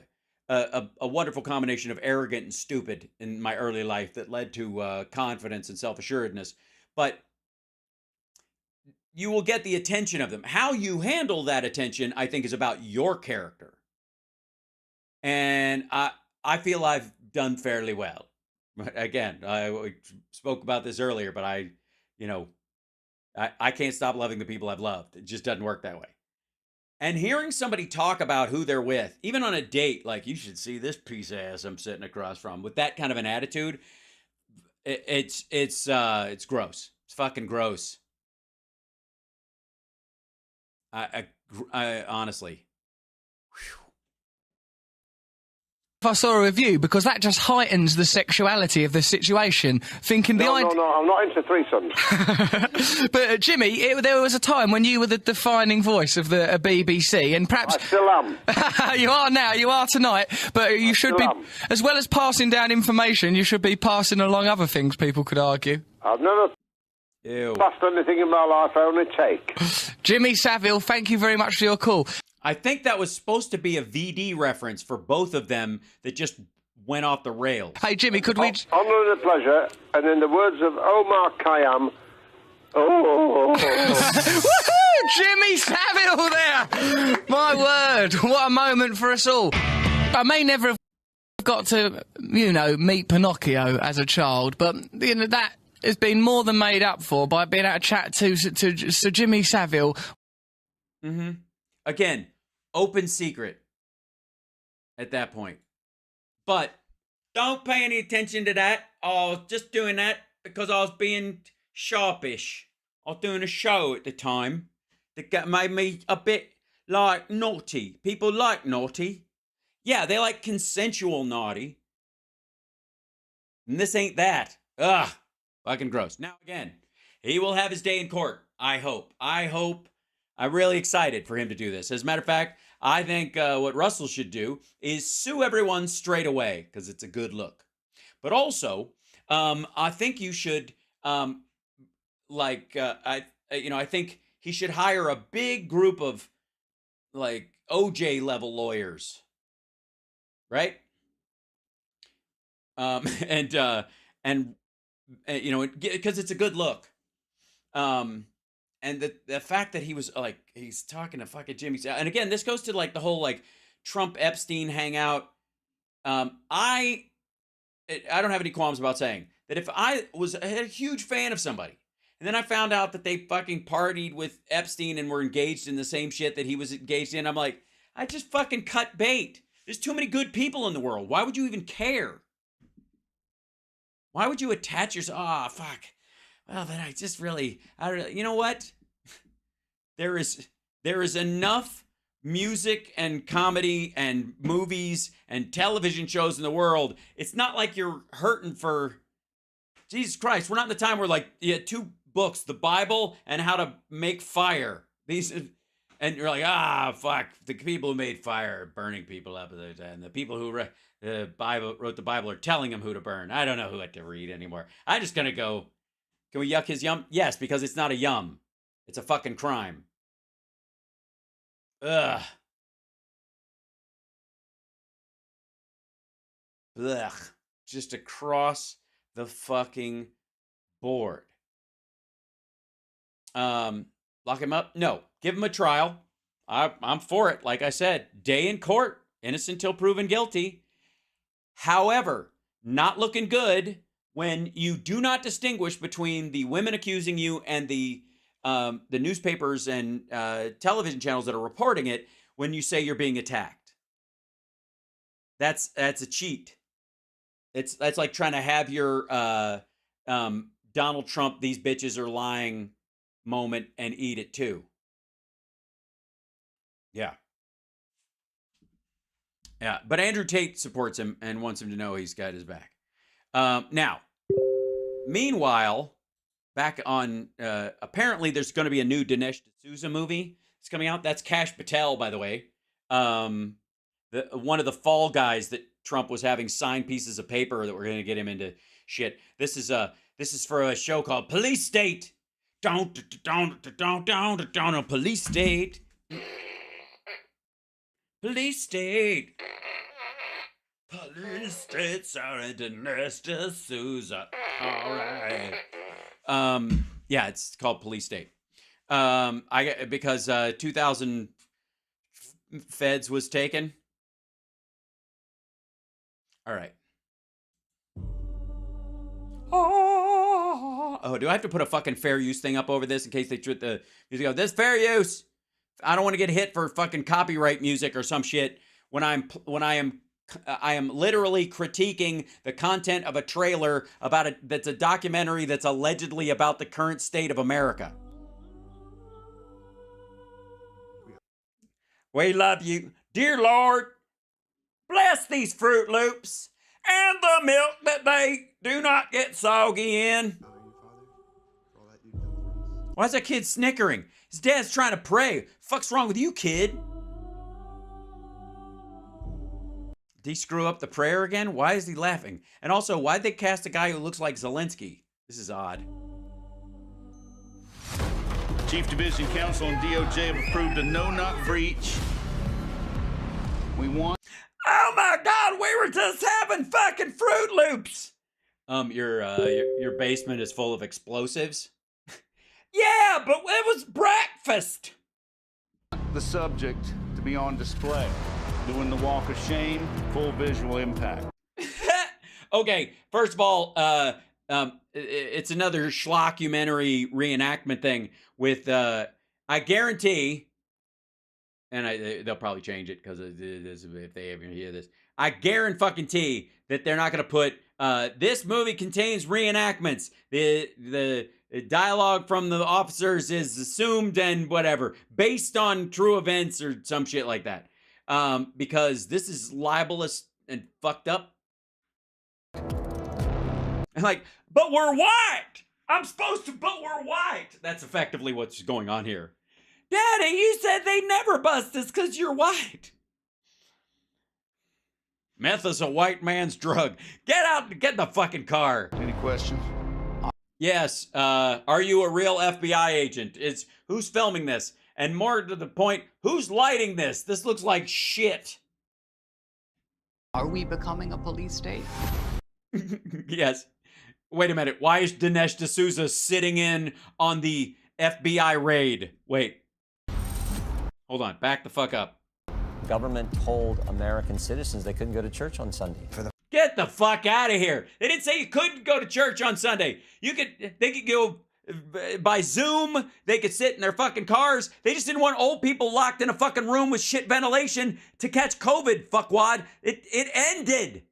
wonderful combination of arrogant and stupid in my early life that led to confidence and self-assuredness. But you will get the attention of them. How you handle that attention, I think, is about your character. And I feel I've done fairly well. Again, I spoke about this earlier, but I can't stop loving the people I've loved. It just doesn't work that way. And hearing somebody talk about who they're with, even on a date, like, you should see this piece of ass I'm sitting across from, with that kind of an attitude, it's gross. It's fucking gross. I honestly. If I saw a review, because that just heightens the sexuality of the situation. Thinking No, I'm not into threesomes. But Jimmy, there was a time when you were the defining voice of the BBC, and perhaps I still am. you are now, you are tonight. But you should be, am. as well as passing down information, you should be passing along other things. People could argue. I've never passed anything in my life. I only take. Jimmy Savile, thank you very much for your call. I think that was supposed to be a VD reference for both of them that just went off the rails. Hey, Jimmy, could we... Honour and a pleasure, and in the words of Omar Khayyam, Woohoo! Jimmy Savile there! My word, what a moment for us all. I may never have got to, meet Pinocchio as a child, but, that has been more than made up for by being able to chat to Sir Jimmy Savile. Mm-hmm. Again, open secret at that point. But don't pay any attention to that. I was just doing that because I was being sharpish. I was doing a show at the time that made me a bit like naughty. People like naughty. Yeah, they like consensual naughty. And this ain't that. Ugh, fucking gross. Now again, he will have his day in court. I hope. I'm really excited for him to do this. As a matter of fact, I think what Russell should do is sue everyone straight away because it's a good look. But also, I think you should, I think he should hire a big group of like OJ level lawyers, right? Because it's a good look. And the fact that he was like, he's talking to fucking Jimmy. And again, this goes to like the whole like Trump Epstein hangout. I don't have any qualms about saying that if I was a huge fan of somebody and then I found out that they fucking partied with Epstein and were engaged in the same shit that he was engaged in, I'm like, I just fucking cut bait. There's too many good people in the world. Why would you even care? Why would you attach yourself? Ah, fuck. Well, then you know what? There is enough music and comedy and movies and television shows in the world. It's not like you're hurting for, Jesus Christ, we're not in the time where like, you had two books, the Bible and How to Make Fire. And you're like, fuck, the people who made fire are burning people up. And the people who wrote the Bible are telling them who to burn. I don't know who to read anymore. I'm just going to go, can we yuck his yum? Yes, because it's not a yum. It's a fucking crime. Ugh. Ugh. Just across the fucking board. Lock him up? No. Give him a trial. I'm for it. Like I said, day in court. Innocent till proven guilty. However, not looking good when you do not distinguish between the women accusing you and the newspapers and television channels that are reporting it when you say you're being attacked. That's a cheat. That's like trying to have your Donald Trump, these bitches are lying moment and eat it too. Yeah. Yeah, but Andrew Tate supports him and wants him to know he's got his back. Now, meanwhile, back on, apparently there's going to be a new Dinesh D'Souza movie. It's coming out. That's Kash Patel, by the way. One of the fall guys that Trump was having sign pieces of paper that were going to get him into shit. This is for a show called Police State. Down, police state. Police state. Police state, sorry to Nesta Souza. All right. Yeah, it's called Police State. Because 2000 feds was taken. All right. Oh, do I have to put a fucking fair use thing up over this in case they treat the music? Go, this fair use. I don't want to get hit for fucking copyright music or some shit when I am literally critiquing the content of a trailer about that's a documentary that's allegedly about the current state of America. We love you. Dear Lord, bless these Fruit Loops and the milk that they do not get soggy in. Why is that kid snickering? His dad's trying to pray. Fuck's wrong with you, kid? Did he screw up the prayer again? Why is he laughing? And also, why'd they cast a guy who looks like Zelensky? This is odd. Chief Division Counsel and DOJ have approved a no-knock breach. We want... Oh my God, we were just having fucking Fruit Loops. Your basement is full of explosives? Yeah, but it was breakfast. the subject to be on display. Doing the walk of shame, full visual impact. Okay, first of all, it's another schlockumentary reenactment thing with, I guarantee, and they'll probably change it because if they ever hear this, I guarantee that they're not going to put, this movie contains reenactments. The dialogue from the officers is assumed and whatever, based on true events or some shit like that. Because this is libelous and fucked up. And like, but we're white. I'm supposed to, but we're white. That's effectively what's going on here. Daddy, you said they never bust us because you're white. Meth is a white man's drug. Get out and get in the fucking car. Any questions? Yes. Are you a real FBI agent? Who's filming this? And more to the point, who's lighting this? This looks like shit. Are we becoming a police state? Yes. Wait a minute. Why is Dinesh D'Souza sitting in on the FBI raid? Wait. Hold on. Back the fuck up. Government told American citizens they couldn't go to church on Sunday. Get the fuck out of here. They didn't say you couldn't go to church on Sunday. They could go by Zoom. They could sit in their fucking cars. They just didn't want old people locked in a fucking room with shit ventilation to catch COVID, fuckwad. It ended.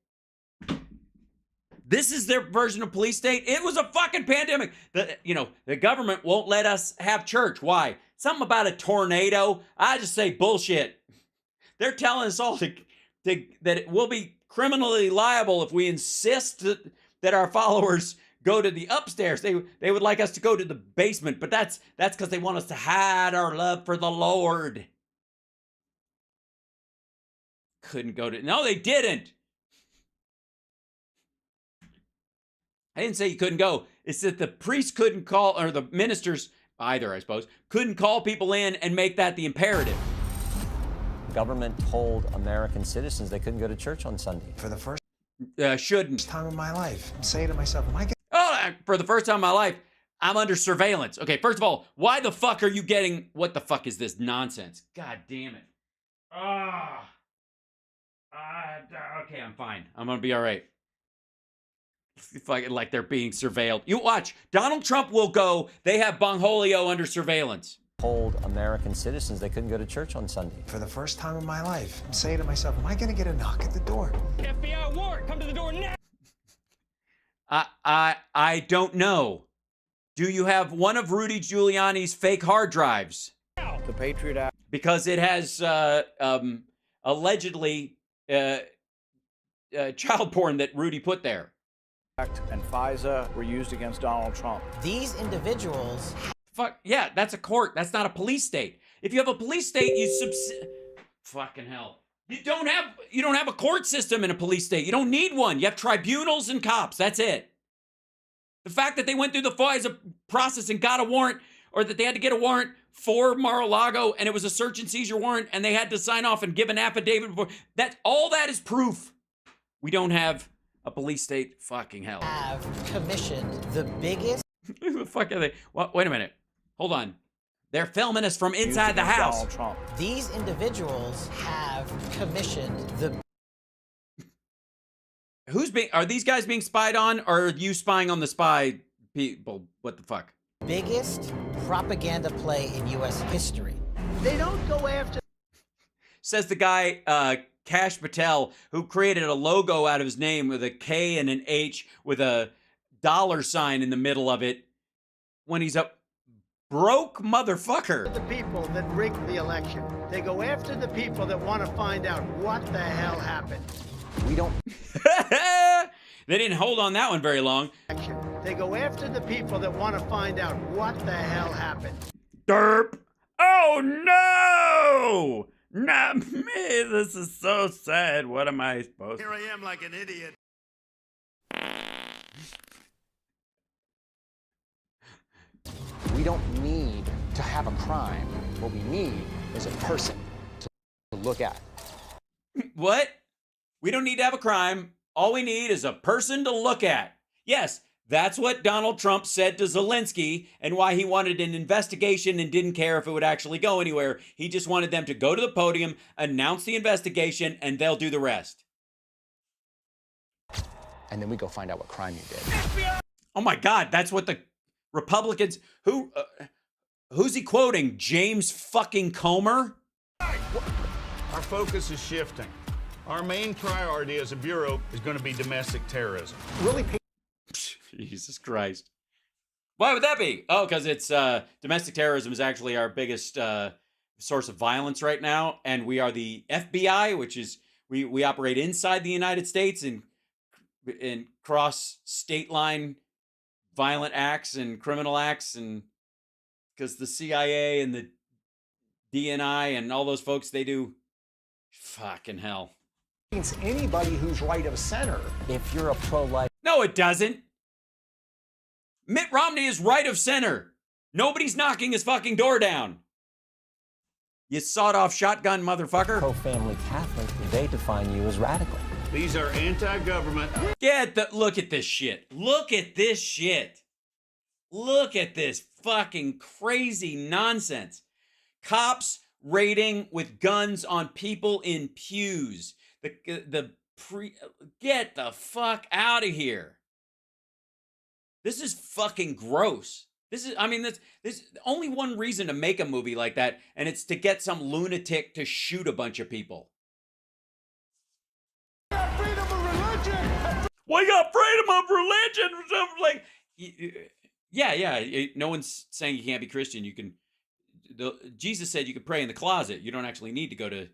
This is their version of police state. It was a fucking pandemic. The government won't let us have church. Why? Something about a tornado. I just say bullshit. They're telling us all that it will be criminally liable if we insist that our followers go to the upstairs. They would like us to go to the basement, but that's because they want us to hide our love for the Lord. Couldn't go to... No, they didn't. I didn't say you couldn't go. It's that the priest couldn't call, or the ministers either, I suppose, couldn't call people in and make that the imperative. Government told American citizens they couldn't go to church on Sunday. For the first Shouldn't. time in my life, I'm saying to myself, am I getting... Oh, for the first time in my life, I'm under surveillance. Okay, first of all, why the fuck are you getting... What the fuck is this nonsense? God damn it. Okay, I'm fine. I'm gonna be all right. Like they're being surveilled. You watch. Donald Trump will go. They have Bongholio under surveillance. Told American citizens they couldn't go to church on Sunday. For the first time in my life, I'm saying to myself, am I going to get a knock at the door? FBI warrant, come to the door now. I don't know. Do you have one of Rudy Giuliani's fake hard drives? The Patriot Act. Because it has allegedly child porn that Rudy put there. And FISA were used against Donald Trump. These individuals... Fuck, yeah, that's a court. That's not a police state. If you have a police state, fucking hell. You don't have a court system in a police state. You don't need one. You have tribunals and cops. That's it. The fact that they went through the FOIA process and got a warrant, or that they had to get a warrant for Mar-a-Lago, and it was a search and seizure warrant, and they had to sign off and give an affidavit before, all that is proof. We don't have a police state. Fucking hell. Have commissioned the biggest. Who the fuck are they? Well, wait a minute. Hold on. They're filming us from inside the house. These individuals have commissioned the. Are these guys being spied on, or are you spying on the spy people? What the fuck? Biggest propaganda play in U.S. history. They don't go after. Says the guy, Kash Patel, who created a logo out of his name with a K and an H with a $sign in the middle of it when he's a broke motherfucker. The people that rigged the election. They go after the people that want to find out what the hell happened. We don't. They didn't hold on that one very long. They go after the people that want to find out what the hell happened. Derp. Oh no! Not me. This is so sad. What am I supposed to? Here I am like an idiot. We don't need to have a crime. What we need is a person to look at. What? We don't need to have a crime. All we need is a person to look at. Yes, that's what Donald Trump said to Zelensky, and why he wanted an investigation and didn't care if it would actually go anywhere. He just wanted them to go to the podium, announce the investigation, and they'll do the rest. And then we go find out what crime you did. Oh my God, that's what the Republicans... who's he quoting? James fucking Comer? Our focus is shifting. Our main priority as a bureau is going to be domestic terrorism. Really? Jesus Christ. Why would that be? Oh, because it's domestic terrorism is actually our biggest source of violence right now. And we are the FBI, which is, we operate inside the United States and cross state line violent acts and criminal acts. And because the CIA and the DNI and all those folks, they do fucking hell. Anybody who's right of center. If you're a pro-life... No, it doesn't. Mitt Romney is right of center. Nobody's knocking his fucking door down. You sawed-off shotgun motherfucker. Pro-family Catholic, they define you as radical. These are anti-government. Look at this shit. Look at this shit. Look at this fucking crazy nonsense. Cops raiding with guns on people in pews. Get the fuck out of here. This is fucking gross. This only one reason to make a movie like that, and it's to get some lunatic to shoot a bunch of people. Freedom of religion. We got freedom of religion. Like, yeah. No one's saying you can't be Christian. You can. Jesus said you could pray in the closet. You don't actually need to go to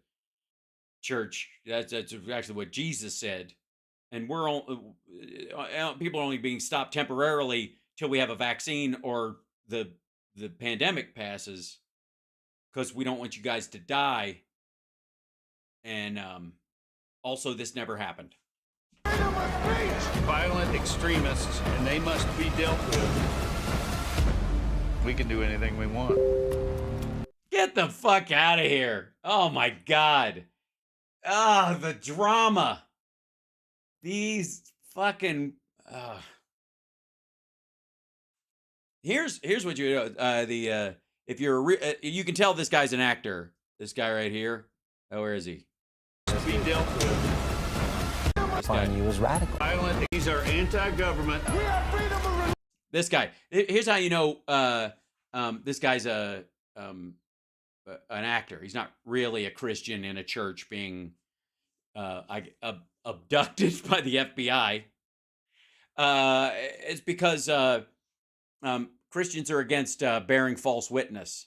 church. That's actually what Jesus said. And people are only being stopped temporarily till we have a vaccine or the pandemic passes, because we don't want you guys to die. And also, this never happened. Violent extremists, and they must be dealt with. We can do anything we want. Get the fuck out of here. Oh my God. Ah, the drama. These fucking. Here's what you do. If you're you can tell this guy's an actor. This guy right here. Oh, where is he? Be dealt with. Define you as radical. Violent. These are anti-government. We have freedom of religion. This guy. Here's how you know. This guy's an actor. He's not really a Christian in a church being abducted by the FBI. It's because Christians are against bearing false witness.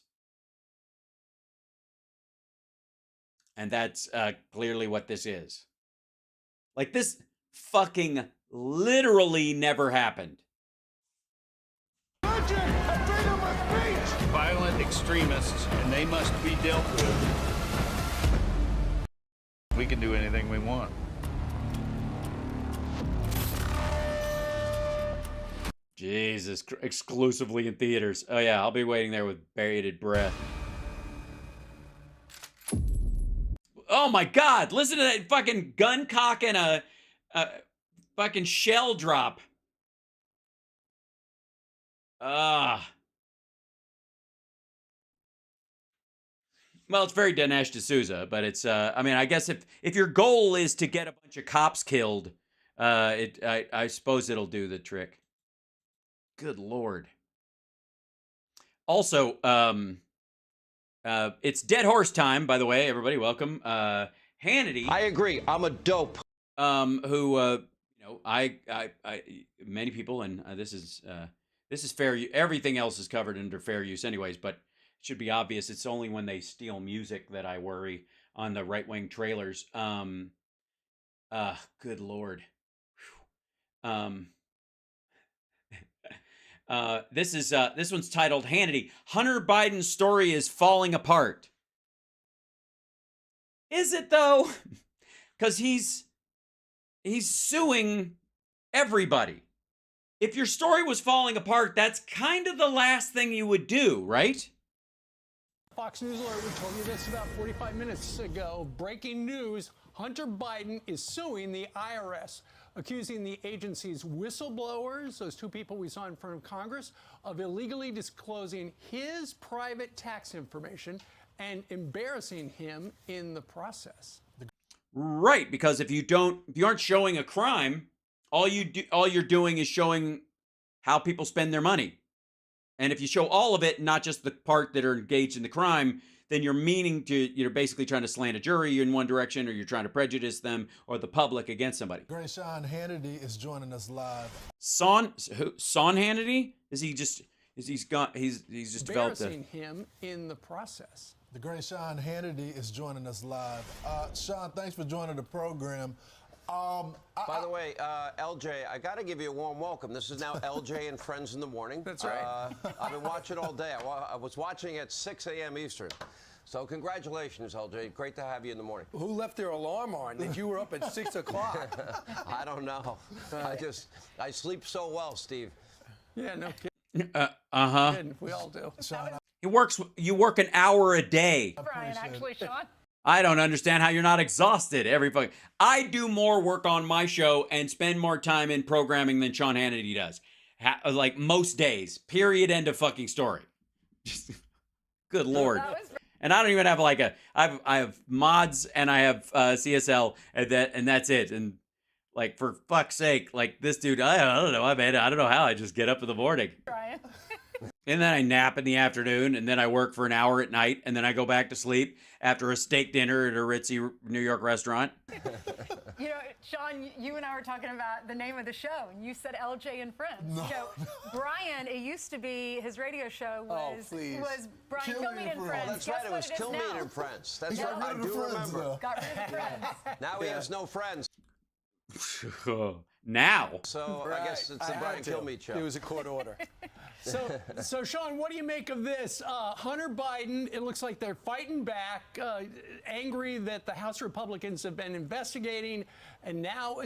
And that's clearly what this is. Like, this fucking literally never happened. Religion and freedom of speech. Violent extremists, and they must be dealt with. We can do anything we want. Jesus, exclusively in theaters. Oh yeah, I'll be waiting there with bated breath. Oh my God! Listen to that fucking gun cock and a fucking shell drop. Ah. Well, it's very Dinesh D'Souza, but it's I mean, I guess if your goal is to get a bunch of cops killed, I suppose it'll do the trick. Good Lord. Also, it's dead horse time, by the way, everybody. Welcome. Hannity. I agree. I'm a dope. Who you know, I many people, and this is fair. Everything else is covered under fair use, anyways. But it should be obvious. It's only when they steal music that I worry on the right wing trailers. Good Lord. This one's titled Hannity. Hunter Biden's story is falling apart. Is it though? Because he's suing everybody. If your story was falling apart, that's kind of the last thing you would do, right? Fox News alert, we told you this about 45 minutes ago. Breaking news, Hunter Biden is suing the IRS, accusing the agency's whistleblowers, those two people we saw in front of Congress, of illegally disclosing his private tax information and embarrassing him in the process. Right, because if you aren't showing a crime, all you're doing is showing how people spend their money. And if you show all of it, not just the part that are engaged in the crime, then you're basically trying to slant a jury in one direction, or you're trying to prejudice them or the public against somebody. Great Sean Hannity is joining us live. Sean Hannity? He's just developed embarrassing him in the process. The great Sean Hannity is joining us live. Sean, thanks for joining the program. By the way, LJ, I got to give you a warm welcome. This is now LJ and Friends in the Morning. That's right. I've been watching all day. I was watching at 6 a.m. Eastern. So congratulations, LJ. Great to have you in the morning. Who left their alarm on that you were up at 6 o'clock? I don't know. I sleep so well, Steve. Yeah, no kidding. We all do. You work an hour a day. Brian, actually, Sean. I don't understand how you're not exhausted I do more work on my show and spend more time in programming than Sean Hannity does. Like most days. Period. End of fucking story. Good Lord. And I don't even have I have mods and I have CSL and that's it. And like, for fuck's sake, like this dude, I don't know. I don't know how I just get up in the morning. Brian. And then I nap in the afternoon, and then I work for an hour at night, and then I go back to sleep after a steak dinner at a ritzy New York restaurant. You know, Sean, you and I were talking about the name of the show, and you said LJ and Friends. No. You know, Brian, it used to be, his radio show was Brian Kilmeade and Friends. Oh, that's right, it was Kilmeade and Friends. That's right, I do remember. Got rid of Friends. Now he has no friends. Now. So I guess it's the Brian Kilmeade show. It was a court order. So Sean, what do you make of this? Hunter Biden, it looks like they're fighting back, angry that the House Republicans have been investigating, and now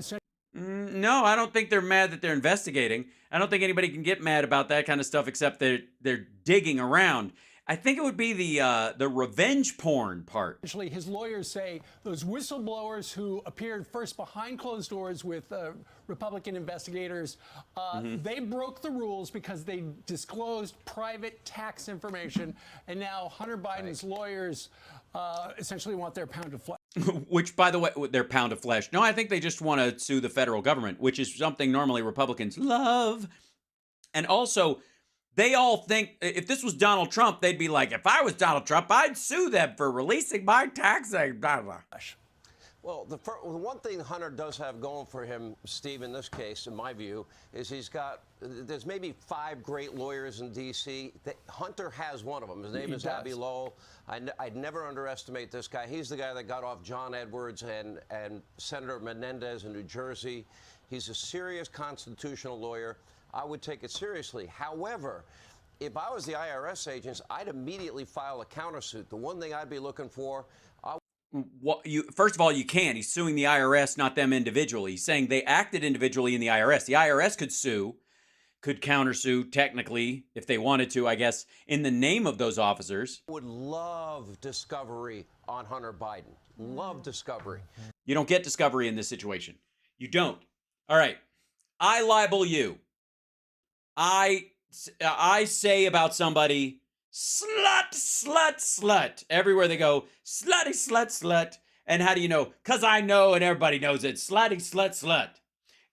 no, I don't think they're mad that they're investigating. I don't think anybody can get mad about that kind of stuff except they're digging around. I think it would be the revenge porn part. Actually, his lawyers say those whistleblowers who appeared first behind closed doors with Republican investigators, they broke the rules because they disclosed private tax information, and now Hunter Biden's lawyers essentially want their pound of flesh. Which, by the way, their pound of flesh. No, I think they just want to sue the federal government, which is something normally Republicans love. And also, they all think if this was Donald Trump, they'd be like, if I was Donald Trump, I'd sue them for releasing my tax. Blah, blah. Well, the one thing Hunter does have going for him, Steve, in this case, in my view, is there's maybe 5 great lawyers in D.C. Hunter has one of them. His name is Savile. I'd never underestimate this guy. He's the guy that got off John Edwards and Senator Menendez in New Jersey. He's a serious constitutional lawyer. I would take it seriously. However, if I was the IRS agents, I'd immediately file a countersuit. The one thing I'd be looking for... First of all, you can't. He's suing the IRS, not them individually. He's saying they acted individually in the IRS. The IRS could sue could countersue technically if they wanted to, I guess, in the name of those officers. Would love discovery on Hunter Biden. Love discovery. You don't get discovery in this situation. You don't. All right. I libel you. I say about somebody, slut, slut, slut. Everywhere they go, slutty, slut, slut. And how do you know? Because I know and everybody knows it. Slutty, slut, slut.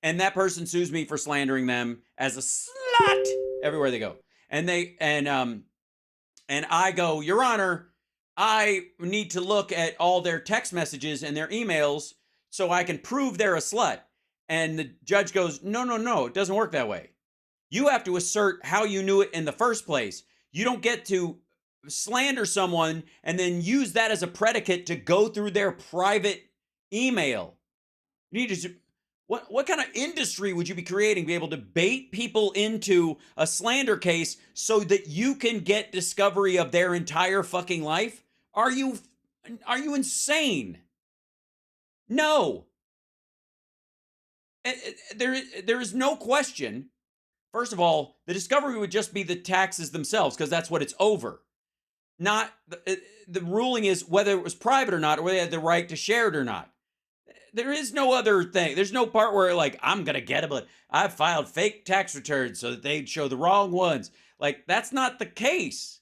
And that person sues me for slandering them as a slut everywhere they go. And I go, Your Honor, I need to look at all their text messages and their emails so I can prove they're a slut. And the judge goes, no, it doesn't work that way. You have to assert how you knew it in the first place. You don't get to slander someone and then use that as a predicate to go through their private email. You need to, what kind of industry would you be creating to be able to bait people into a slander case so that you can get discovery of their entire fucking life? Are you insane? No. There is no question. First of all, the discovery would just be the taxes themselves because that's what it's over. Not the ruling is whether it was private or not, or whether they had the right to share it or not. There is no other thing. There's no part where like, I'm going to get it, but I filed fake tax returns so that they'd show the wrong ones. Like, that's not the case.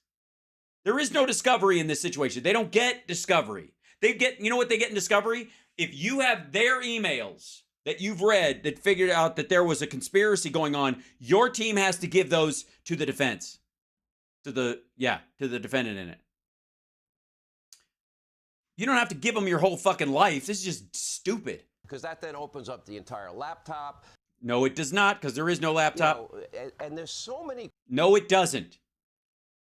There is no discovery in this situation. They don't get discovery. You know what they get in discovery? If you have their emails that you've read that figured out that there was a conspiracy going on, your team has to give those to the defense. To the defendant in it. You don't have to give them your whole fucking life. This is just stupid. Because that then opens up the entire laptop. No, it does not, because there is no laptop. And there's so many. No, it doesn't.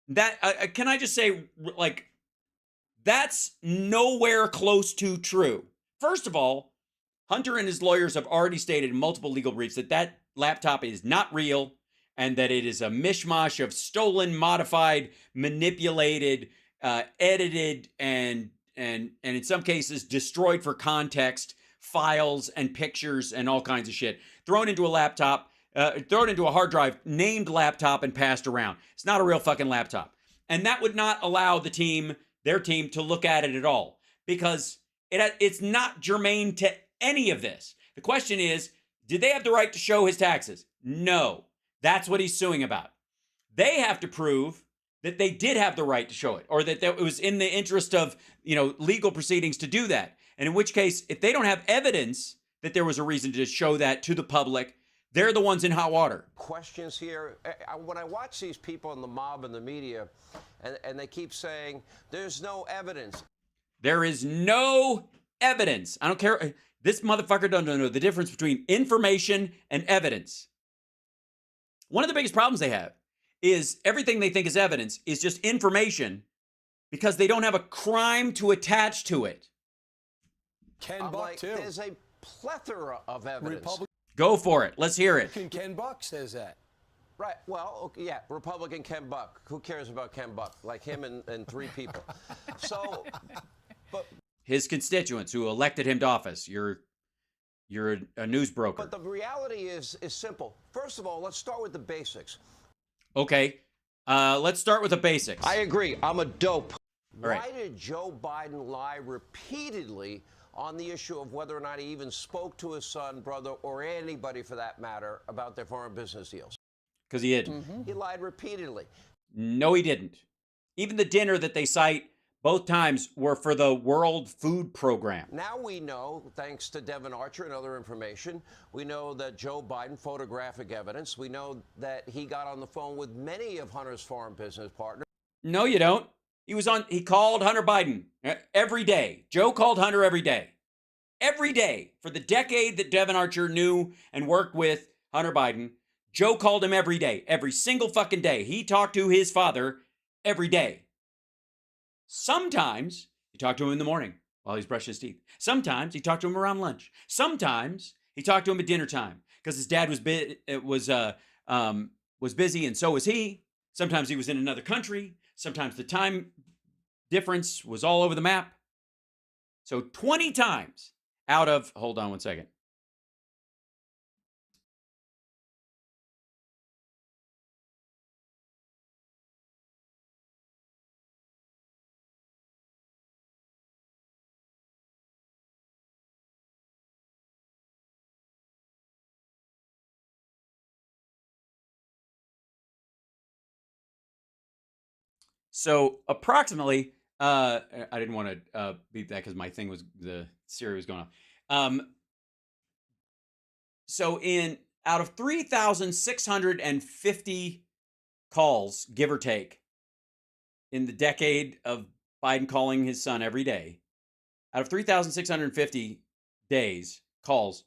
That can I just say, like, that's nowhere close to true. First of all, Hunter and his lawyers have already stated in multiple legal briefs that laptop is not real and that it is a mishmash of stolen, modified, manipulated, edited, and in some cases destroyed for context files and pictures and all kinds of shit thrown into a laptop, thrown into a hard drive, named laptop, and passed around. It's not a real fucking laptop. And that would not allow their team to look at it at all because it's not germane to any of this. The question is, did they have the right to show his taxes? No. That's what he's suing about. They have to prove that they did have the right to show it, or that it was in the interest of, legal proceedings to do that. And in which case, if they don't have evidence that there was a reason to show that to the public, they're the ones in hot water. Questions here. When I watch these people in the mob and the media, and they keep saying, there's no evidence. There is no evidence. I don't care. This motherfucker doesn't know the difference between information and evidence. One of the biggest problems they have is everything they think is evidence is just information because they don't have a crime to attach to it. Ken Buck, too. There's a plethora of evidence. Go for it. Let's hear it. Ken Buck says that. Right. Well, yeah, Republican Ken Buck. Who cares about Ken Buck? Like him and three people. So, but his constituents who elected him to office. You're a news broker. But the reality is simple. First of all, let's start with the basics. Okay. Let's start with the basics. I agree. I'm a dope. All right. Why did Joe Biden lie repeatedly on the issue of whether or not he even spoke to his son, brother, or anybody for that matter about their foreign business deals? Because he didn't. He lied repeatedly. No, he didn't. Even the dinner that they cite both times were for the World Food Program. Now we know, thanks to Devin Archer and other information, we know that Joe Biden, photographic evidence, we know that he got on the phone with many of Hunter's foreign business partners. No, you don't. He called Hunter Biden every day. Joe called Hunter every day. Every day. For the decade that Devin Archer knew and worked with Hunter Biden, Joe called him every day. Every single fucking day. He talked to his father every day. Sometimes he talked to him in the morning while he's brushing his teeth. Sometimes he talked to him around lunch. Sometimes he talked to him at dinner time because his dad was busy and so was he. Sometimes he was in another country. Sometimes the time difference was all over the map. So 20 times out of, hold on one second. So approximately, I didn't want to beep that because the Siri was going off. So out of 3,650 calls, give or take, in the decade of Biden calling his son every day, out of 3,650 calls,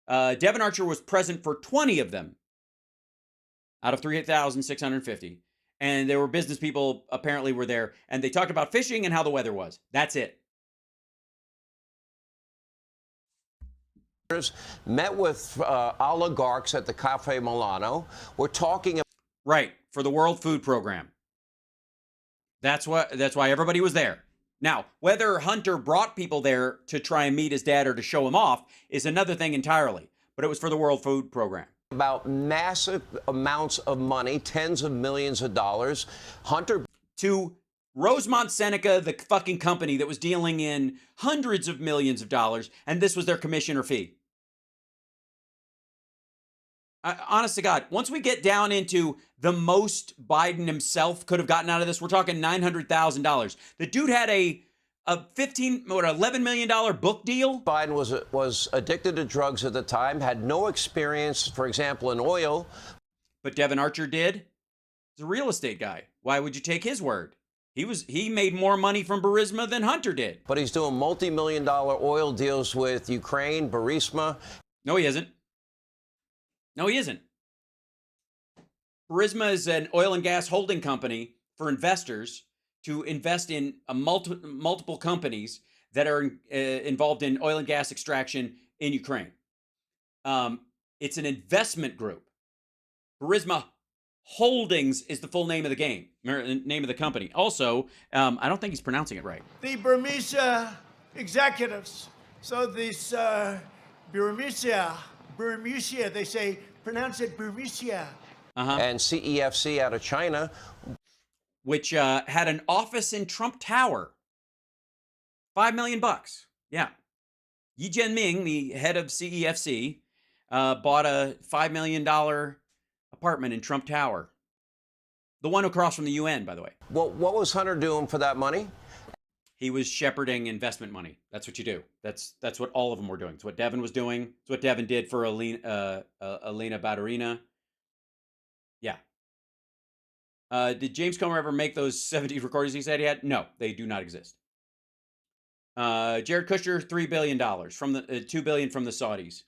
Devon Archer was present for 20 of them out of 3,650. And there were business people apparently were there, and they talked about fishing and how the weather was. That's it. Met with oligarchs at the Cafe Milano. We're talking about right for the World Food Program. That's why everybody was there. Now, whether Hunter brought people there to try and meet his dad or to show him off is another thing entirely. But it was for the World Food Program. About massive amounts of money, tens of millions of dollars. Hunter to Rosemont Seneca, the fucking company that was dealing in hundreds of millions of dollars, and this was their commission or fee. Honest to God, once we get down into the most Biden himself could have gotten out of this, we're talking $900,000. The dude had a $11 million book deal. Biden was addicted to drugs at the time, had no experience, for example, in oil. But Devon Archer did. He's a real estate guy. Why would you take his word? He made more money from Burisma than Hunter did. But he's doing multi-million-dollar oil deals with Ukraine, Burisma. No, he isn't. No, he isn't. Burisma is an oil and gas holding company for investors to invest in multiple companies that are involved in oil and gas extraction in Ukraine. It's an investment group. Burisma Holdings is the full name of the game, name of the company. Also, I don't think he's pronouncing it right. The Burmese executives. So this Burmese, they say, pronounce it Burmese. And CEFC out of China, which had an office in Trump Tower. $5 million. Yeah. Yi Jianming, the head of CEFC, bought a $5 million apartment in Trump Tower. The one across from the UN, by the way. Well, what was Hunter doing for that money? He was shepherding investment money. That's what you do. That's what all of them were doing. It's what Devon was doing. It's what Devon did for Elena Baturina. Yeah. Did James Comer ever make those 70 recordings he said he had? No, they do not exist. Jared Kushner, $3 billion from the $2 billion from the Saudis.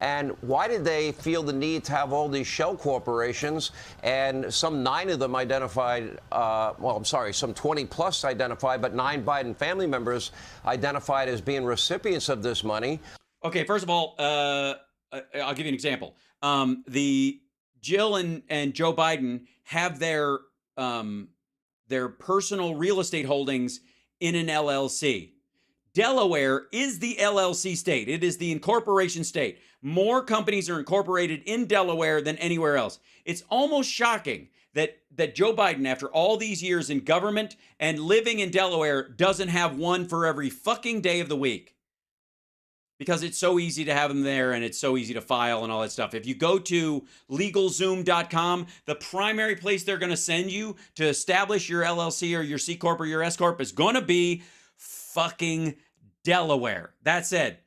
And why did they feel the need to have all these shell corporations? And some 9 of them identified, some 20 plus identified, but 9 Biden family members identified as being recipients of this money. Okay, first of all, I'll give you an example. The Jill and Joe Biden have their personal real estate holdings in an LLC. Delaware is the LLC state. It is the incorporation state. More companies are incorporated in Delaware than anywhere else. It's almost shocking that Joe Biden, after all these years in government and living in Delaware, doesn't have one for every fucking day of the week. Because it's so easy to have them there and it's so easy to file and all that stuff. If you go to LegalZoom.com, the primary place they're going to send you to establish your LLC or your C Corp or your S Corp is going to be fucking Delaware. That said,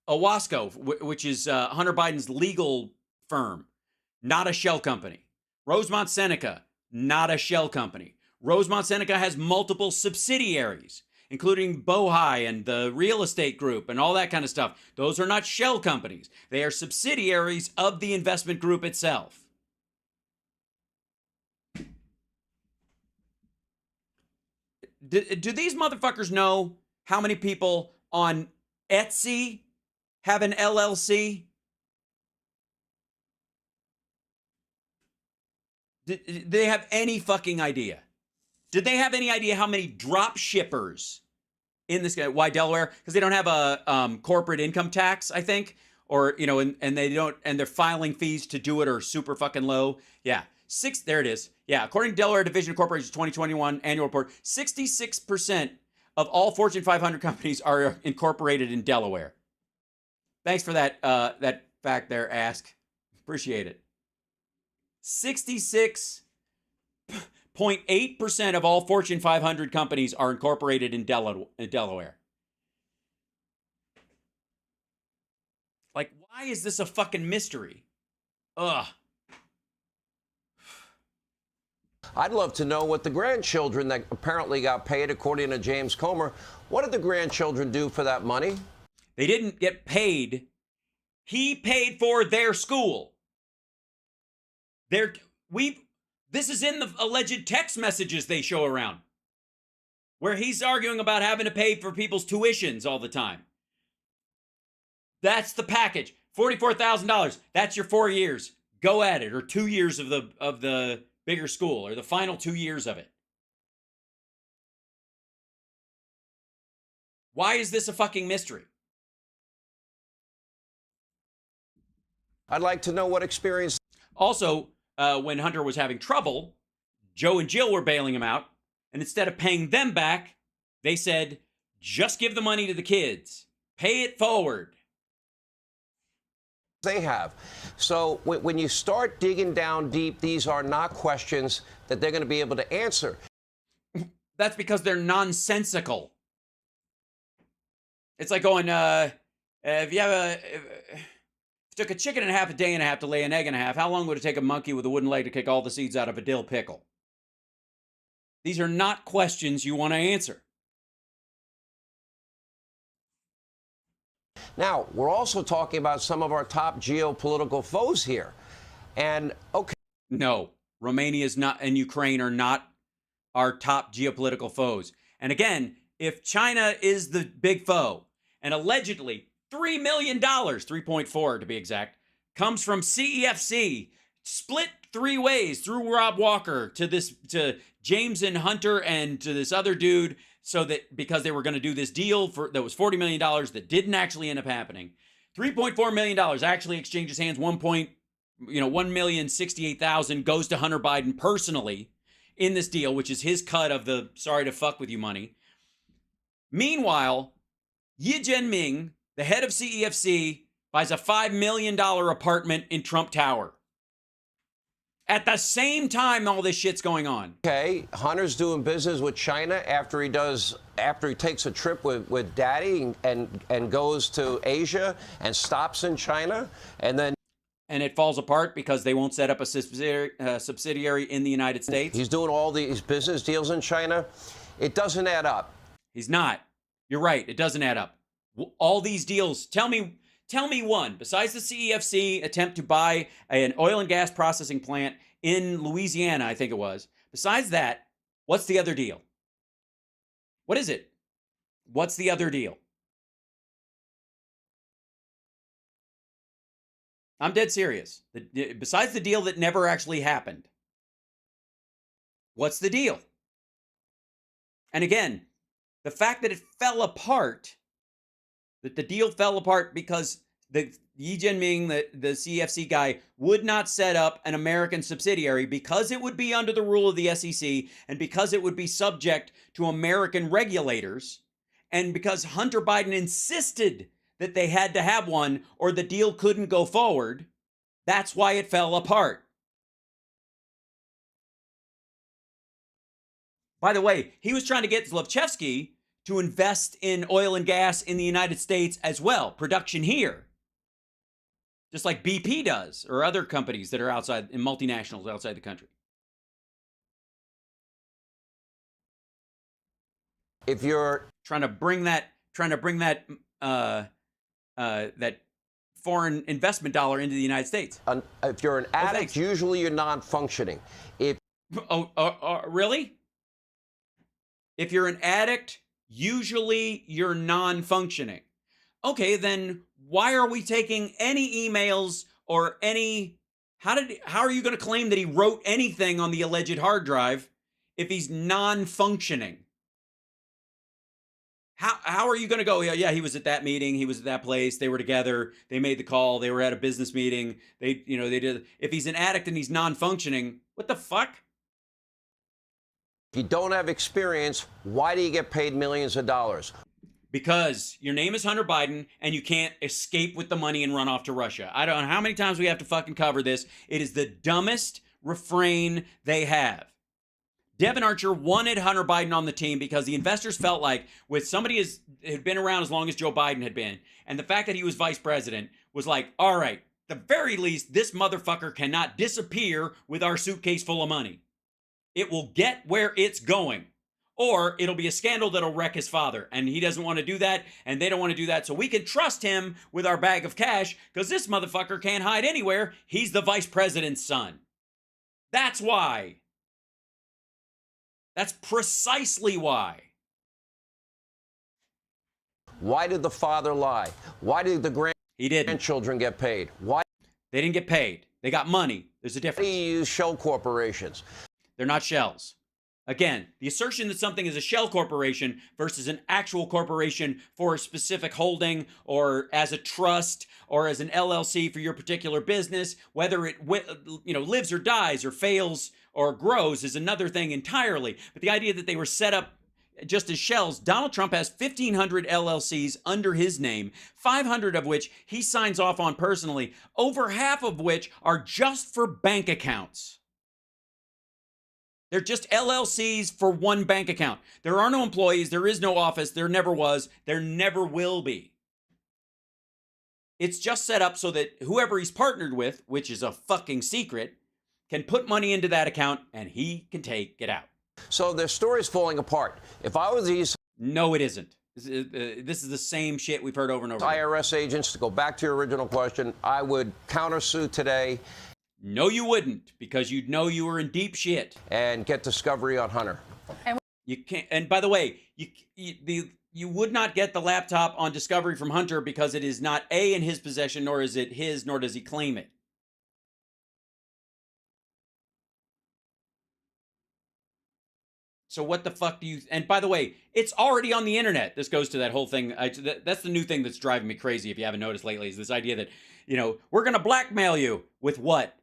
Owasco, which is Hunter Biden's legal firm, not a shell company. Rosemont Seneca, not a shell company. Rosemont Seneca has multiple subsidiaries, including Bohai and the real estate group and all that kind of stuff. Those are not shell companies. They are subsidiaries of the investment group itself. Do these motherfuckers know how many people on Etsy have an LLC? Do they have any fucking idea? Did they have any idea how many drop shippers in this guy? Why Delaware? Because they don't have a corporate income tax, I think, or and they don't, and their filing fees to do it are super fucking low. Yeah, there it is. Yeah, according to Delaware Division of Corporations 2021 annual report, 66% of all Fortune 500 companies are incorporated in Delaware. Thanks for that fact there, Ask. Appreciate it. 66% 0.8% of all Fortune 500 companies are incorporated in Delaware. Like, why is this a fucking mystery? Ugh. I'd love to know what the grandchildren that apparently got paid, according to James Comer, what did the grandchildren do for that money? They didn't get paid. He paid for their school. This is in the alleged text messages they show around, where he's arguing about having to pay for people's tuitions all the time. That's the package. $44,000. That's your 4 years. Go at it. Or 2 years of the bigger school, or the final 2 years of it. Why is this a fucking mystery? I'd like to know what experience. Also, when Hunter was having trouble, Joe and Jill were bailing him out. And instead of paying them back, they said, just give the money to the kids. Pay it forward. They have. So when you start digging down deep, these are not questions that they're going to be able to answer. That's because they're nonsensical. It's like going, if it took a chicken and a half a day and a half to lay an egg and a half, how long would it take a monkey with a wooden leg to kick all the seeds out of a dill pickle? These are not questions you want to answer. Now, we're also talking about some of our top geopolitical foes here. And, okay. No, Romania is not, and Ukraine are not our top geopolitical foes. And again, if China is the big foe, and allegedly $3 million, 3.4 to be exact, comes from CEFC, split 3 ways through Rob Walker to James and Hunter and to this other dude, so that because they were going to do this deal that was $40 million that didn't actually end up happening. $3.4 million actually exchanges hands. 1,068,000 goes to Hunter Biden personally in this deal, which is his cut of the sorry to fuck with you money. Meanwhile, Yi Jianming, the head of CEFC, buys a $5 million apartment in Trump Tower. At the same time all this shit's going on. Okay, Hunter's doing business with China after he takes a trip with Daddy and goes to Asia and stops in China, and it falls apart because they won't set up a subsidiary in the United States. He's doing all these business deals in China. It doesn't add up. He's not. You're right. It doesn't add up. All these deals. Tell me one, besides the CEFC attempt to buy an oil and gas processing plant in Louisiana, I think it was. Besides that, what's the other deal? What is it? What's the other deal? I'm dead serious. Besides the deal that never actually happened, what's the deal? And again, the fact that it fell apart, that the deal fell apart because the Yi Jianming, the CFC guy, would not set up an American subsidiary because it would be under the rule of the SEC and because it would be subject to American regulators, and because Hunter Biden insisted that they had to have one or the deal couldn't go forward. That's why it fell apart. By the way, he was trying to get Zlochevsky to invest in oil and gas in the United States as well, production here. Just like BP does, or other companies that are outside, in multinationals outside the country. If you're trying to bring that foreign investment dollar into the United States. If you're an addict, usually you're non-functioning. Really? If you're an addict, usually you're non-functioning. Okay, then why are we taking any emails or any... How are you going to claim that he wrote anything on the alleged hard drive if he's non-functioning? How are you going to go, yeah, he was at that meeting, he was at that place, they were together, they made the call, they were at a business meeting, they did... If he's an addict and he's non-functioning, what the fuck? If you don't have experience, why do you get paid millions of dollars? Because your name is Hunter Biden and you can't escape with the money and run off to Russia. I don't know how many times we have to fucking cover this. It is the dumbest refrain they have. Devin Archer wanted Hunter Biden on the team because the investors felt like with somebody who'd been around as long as Joe Biden had been, and the fact that he was vice president was like, all right, at the very least, this motherfucker cannot disappear with our suitcase full of money. It will get where it's going. Or it'll be a scandal that'll wreck his father. And he doesn't want to do that, and they don't want to do that. So we can trust him with our bag of cash because this motherfucker can't hide anywhere. He's the vice president's son. That's why. That's precisely why. Why did the father lie? Why did the grandchildren get paid? Why? They didn't get paid. They got money. There's a difference. Why do you use shell corporations? They're not shells. Again, the assertion that something is a shell corporation versus an actual corporation for a specific holding or as a trust or as an LLC for your particular business, whether it lives or dies or fails or grows is another thing entirely. But the idea that they were set up just as shells, Donald Trump has 1,500 LLCs under his name, 500 of which he signs off on personally, over half of which are just for bank accounts. They're just LLCs for one bank account. There are no employees. There is no office. There never was. There never will be. It's just set up so that whoever he's partnered with, which is a fucking secret, can put money into that account and he can take it out. So their story's falling apart. If I was these... No, it isn't. This is the same shit we've heard over and over. IRS agents, to go back to your original question, I would countersue today. No, you wouldn't, because you'd know you were in deep shit. And get discovery on Hunter. And you can't. And by the way, you would not get the laptop on discovery from Hunter because it is not A, in his possession, nor is it his, nor does he claim it. So what the fuck do you... And by the way, it's already on the internet. This goes to that whole thing. That's the new thing that's driving me crazy, if you haven't noticed lately, is this idea that, we're going to blackmail you with what?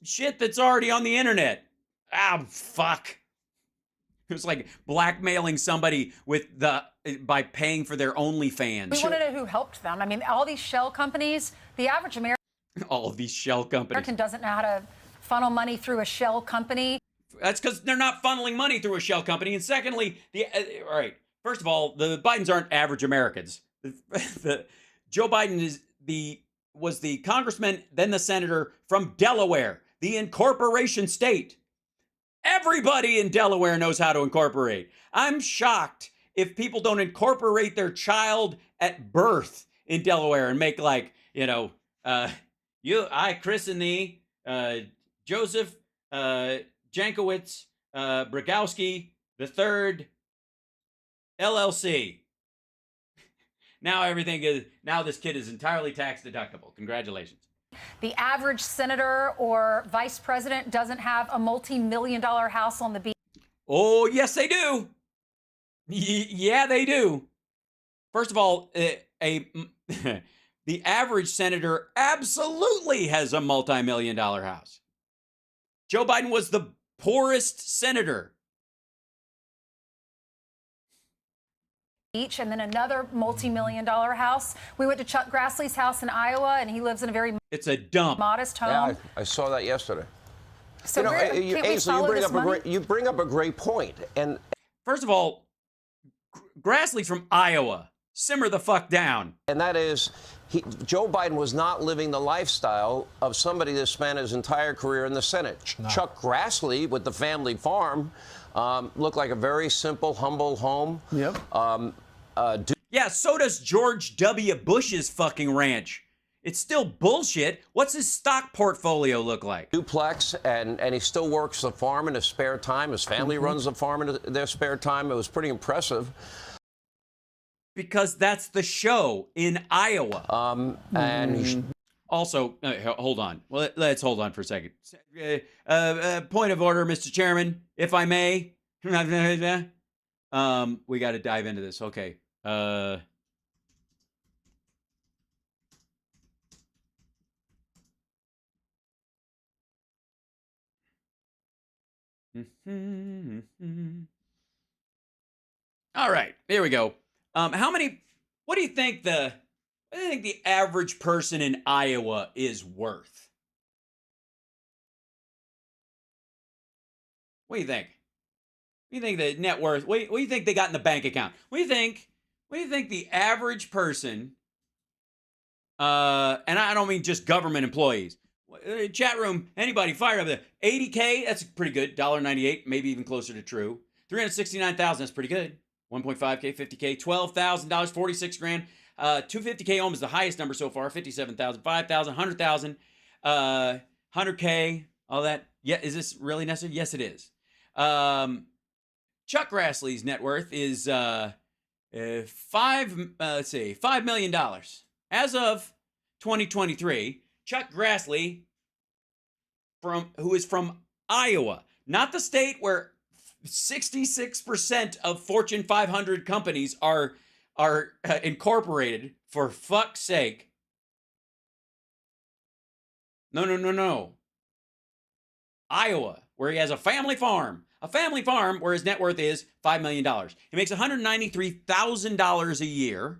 Shit that's already on the internet. Ah, fuck. It's like blackmailing somebody by paying for their OnlyFans. We want to know who helped them. I mean, all these shell companies, the average American... All of these shell companies. Doesn't know how to funnel money through a shell company. That's because they're not funneling money through a shell company. And secondly, all right, first of all, the Bidens aren't average Americans. Joe Biden was the congressman, then the senator from Delaware, the incorporation state. Everybody in Delaware knows how to incorporate. I'm shocked if people don't incorporate their child at birth in Delaware and make I christen thee, Joseph Jankowicz Bragowski III LLC. Now this kid is entirely tax deductible. Congratulations. The average senator or vice president doesn't have a multi-million-dollar house on the beach. Oh, yes, they do. Yeah, they do. First of all, the average senator absolutely has a multi-million-dollar house. Joe Biden was the poorest senator. Each, and then another multi-million-dollar house. We went to Chuck Grassley's house in Iowa, and he lives in a very it's a dump modest home. Yeah, I saw that yesterday. So you bring up a great point. And first of all, Grassley's from Iowa. Simmer the fuck down. And that is, Joe Biden was not living the lifestyle of somebody that spent his entire career in the Senate. No. Chuck Grassley with the family farm looked like a very simple, humble home. Yep. Yeah, so does George W. Bush's fucking ranch. It's still bullshit. What's his stock portfolio look like? Duplex, and he still works the farm in his spare time. His family runs the farm in their spare time. It was pretty impressive. Because that's the show in Iowa. Also, hold on. Well, let's hold on for a second. Point of order, Mr. Chairman, if I may. We got to dive into this. Okay. All right, here we go. What do you think the average person in Iowa is worth? What do you think? do you think the net worth? What do you think they got in the bank account? What do you think? What do you think the average person? And I don't mean just government employees. Chat room, anybody fired up there? $80K, that's pretty good. $1.98, maybe even closer to true. $369,000, that's pretty good. $1.5K, $50K, $12,000, 46 grand. $250K home is the highest number so far. $57,000, $5,000, $100,000, $100K, all that. Yeah, is this really necessary? Yes, it is. Chuck Grassley's net worth is $5 million. As of 2023, Chuck Grassley, who is from Iowa, not the state where 66% of Fortune 500 companies are incorporated, for fuck's sake. No. Iowa, where he has a family farm where his net worth is $5 million. He makes $193,000 a year.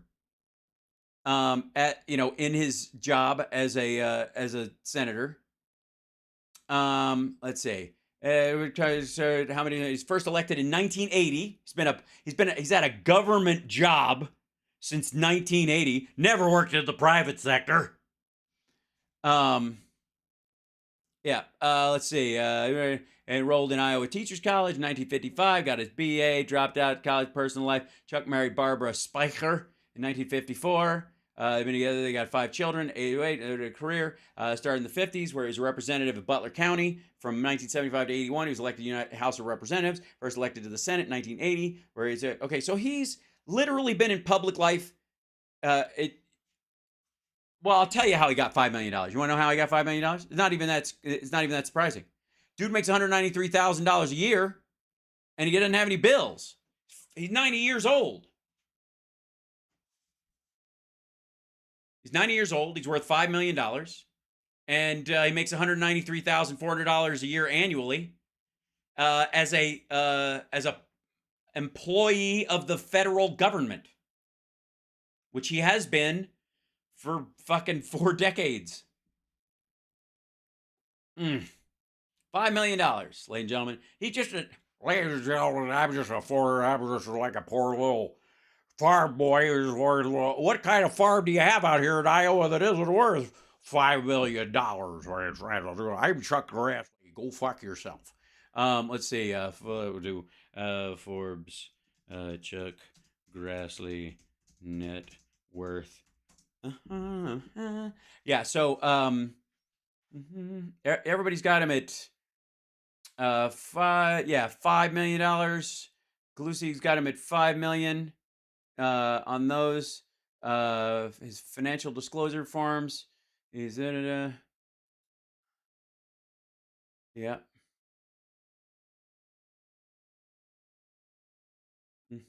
In his job as a senator. Let's see. How many? He's first elected in 1980. He's had a government job since 1980. Never worked in the private sector. Let's see. Enrolled in Iowa Teachers College in 1955. Got his BA. Dropped out of college. Personal life. Chuck married Barbara Speicher in 1954. They've been together. They got 5 children. 88 career. Started in the 50s, where he was a representative of Butler County from 1975 to 81. He was elected to the United House of Representatives. First elected to the Senate in 1980, where he's okay. So he's literally been in public life. Well, I'll tell you how he got $5 million. You want to know how he got $5 million? It's not even that surprising. Dude makes $193,000 a year, and he doesn't have any bills. He's 90 years old. He's 90 years old. He's worth $5 million. And he makes $193,400 a year annually as a employee of the federal government, which he has been for fucking 4 decades. $5 million, ladies and gentlemen. Ladies and gentlemen, I'm just like a poor little farm boy who's worth. What kind of farm do you have out here in Iowa that isn't worth $5 million? I'm Chuck Grassley. Go fuck yourself. Let's see. Forbes, Chuck Grassley net worth. Yeah. So everybody's got him at $5 million. Galusi's got him at $5 million. On those, his financial disclosure forms, is it yeah. Let's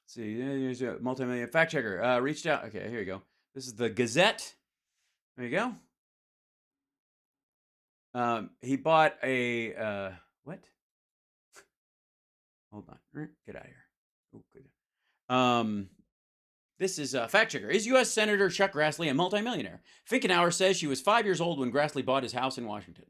see, there's a multi-million fact checker. Reached out. Okay, here you go. This is the Gazette. There you go. He bought a what? Hold on. Get out of here. Oh, good. This is a fact checker. Is U.S. Senator Chuck Grassley a multimillionaire? Finkenauer says she was 5 years old when Grassley bought his house in Washington.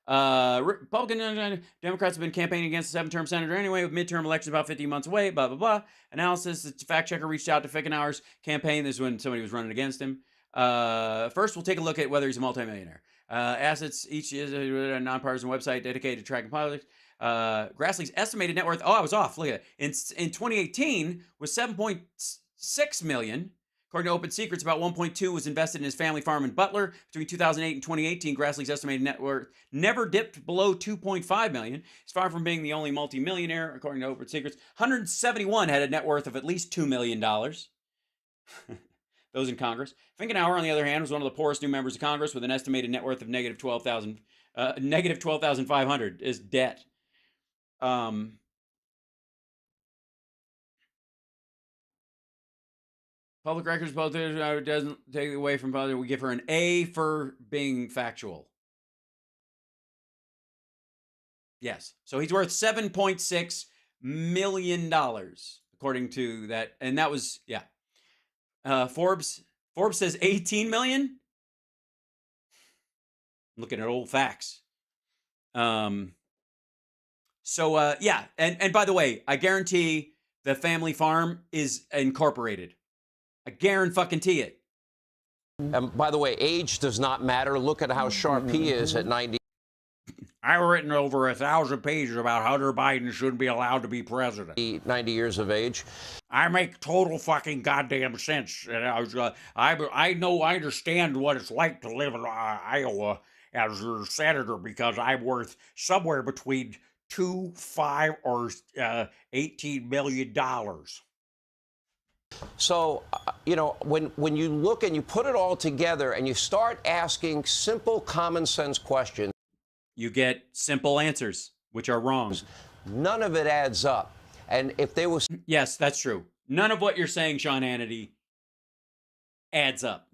Republican Democrats have been campaigning against the 7-term senator anyway, with midterm elections about 15 months away, blah, blah, blah. Analysis, the fact checker reached out to Finkenauer's campaign. This is when somebody was running against him. First, we'll take a look at whether he's a multimillionaire. Assets, each is a nonpartisan website dedicated to tracking politics. Grassley's estimated net worth, I was off, look at it, in 2018 was $7.6 million. According to Open Secrets, about $1.2 was invested in his family farm in Butler. Between 2008 and 2018, Grassley's estimated net worth never dipped below $2.5 million. He's far from being the only multimillionaire, according to Open Secrets. 171 had a net worth of at least $2 million. Those in Congress. Finkenauer, on the other hand, was one of the poorest new members of Congress with an estimated net worth of negative $12,500 is debt. Public records both doesn't take away from public. We give her an A for being factual. Yes. So he's worth $7.6 million, according to that. And that was, yeah. Forbes says 18 million. I'm looking at old facts. Yeah, and by the way, I guarantee the family farm is incorporated. I guarantee it. And by the way, age does not matter. Look at how sharp he is at 90. I've written over 1,000 pages about Hunter Biden shouldn't be allowed to be president. 90 years of age. I make total fucking goddamn sense. And I know, I understand what it's like to live in Iowa as your senator because I'm worth somewhere between $5 or $18 million. So, when you look and you put it all together and you start asking simple common sense questions, you get simple answers, which are wrong. None of it adds up. And if there was... Yes, that's true. None of what you're saying, Sean Hannity, adds up.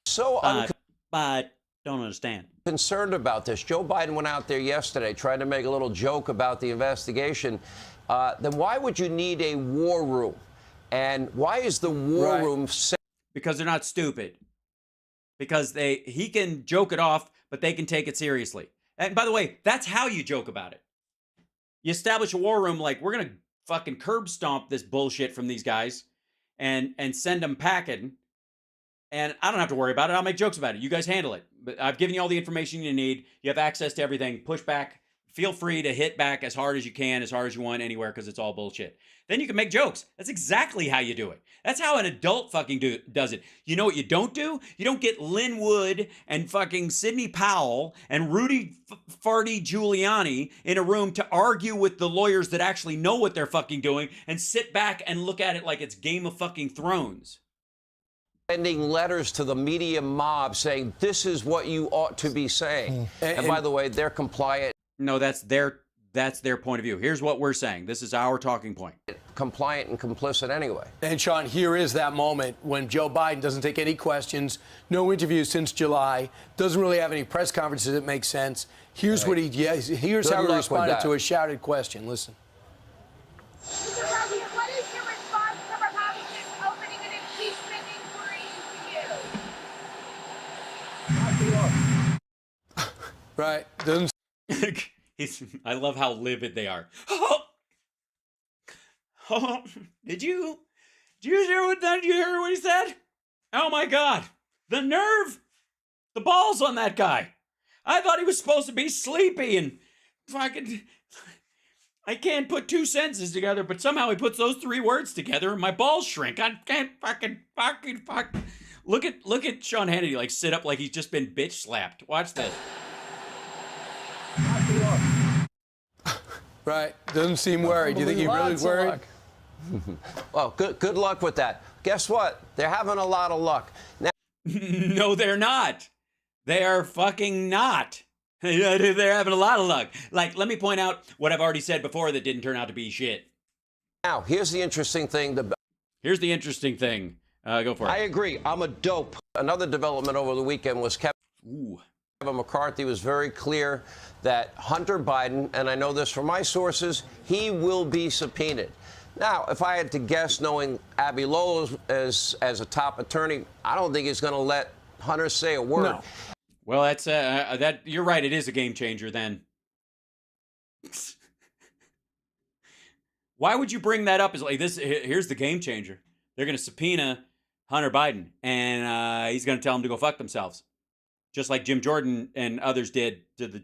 So but don't understand. Concerned about this. Joe Biden went out there yesterday trying to make a little joke about the investigation. Then why would you need a war room? And why is the war room... Because they're not stupid. Because he can joke it off, but they can take it seriously. And by the way, that's how you joke about it. You establish a war room like, we're going to fucking curb stomp this bullshit from these guys and send them packing. And I don't have to worry about it. I'll make jokes about it. You guys handle it. But I've given you all the information you need. You have access to everything. Push back. Feel free to hit back as hard as you can, as hard as you want, anywhere, because it's all bullshit. Then you can make jokes. That's exactly how you do it. That's how an adult fucking does it. You know what you don't do? You don't get Lynn Wood and fucking Sidney Powell and Rudy Farty Giuliani in a room to argue with the lawyers that actually know what they're fucking doing and sit back and look at it like it's Game of fucking Thrones. Sending letters to the media mob saying, this is what you ought to be saying. And by the way, they're compliant. No, that's their point of view. Here's what we're saying. This is our talking point. Compliant and complicit anyway. And Sean, here is that moment when Joe Biden doesn't take any questions, no interviews since July, doesn't really have any press conferences that make sense. Here's what here's how he responded to a shouted question. Listen. Mr. President, what is your response to Republicans opening an impeachment inquiry into you? Right. Doesn't. I love how livid they are. Did you hear what he said? Oh my God, the nerve, the balls on that guy. I thought he was supposed to be sleepy and fucking. I can't put two sentences together, but somehow he puts those three words together and my balls shrink. I can't fucking. Look at Sean Hannity like sit up like he's just been bitch slapped. Watch this. Right. Doesn't seem worried. Do you think he really is worried? Well, good luck with that. Guess what? They're having a lot of luck. Now, no, they're not. They are fucking not. They're having a lot of luck. Like, let me point out what I've already said before that didn't turn out to be shit. Now, here's the interesting thing. Here's the interesting thing. Go for it. I agree. I'm a dope. Another development over the weekend was Kevin McCarthy was very clear that Hunter Biden, and I know this from my sources, he will be subpoenaed. Now, if I had to guess, knowing Abby Lowell as a top attorney, I don't think he's going to let Hunter say a word. No. Well, that's that. You're right. It is a game changer. Then, why would you bring that up? As like this? Here's the game changer. They're going to subpoena Hunter Biden, and he's going to tell them to go fuck themselves. Just like Jim Jordan and others did to the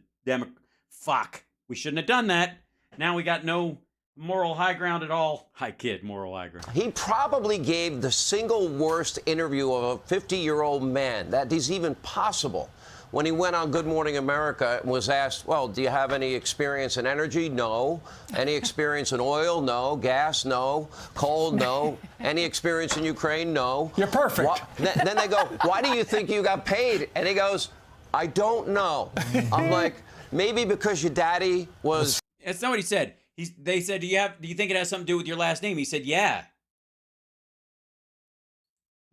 Fuck. We shouldn't have done that. Now we got no moral high ground at all. Hi, kid, moral high ground. He probably gave the single worst interview of a 50-year-old man that is even possible. When he went on Good Morning America and was asked, well, do you have any experience in energy? No. Any experience in oil? No. Gas? No. Coal? No. Any experience in Ukraine? No. You're perfect. Then they go, why do you think you got paid? And he goes, I don't know. I'm like, maybe because your daddy was... That's not what he said. They said, do you think it has something to do with your last name? He said, yeah.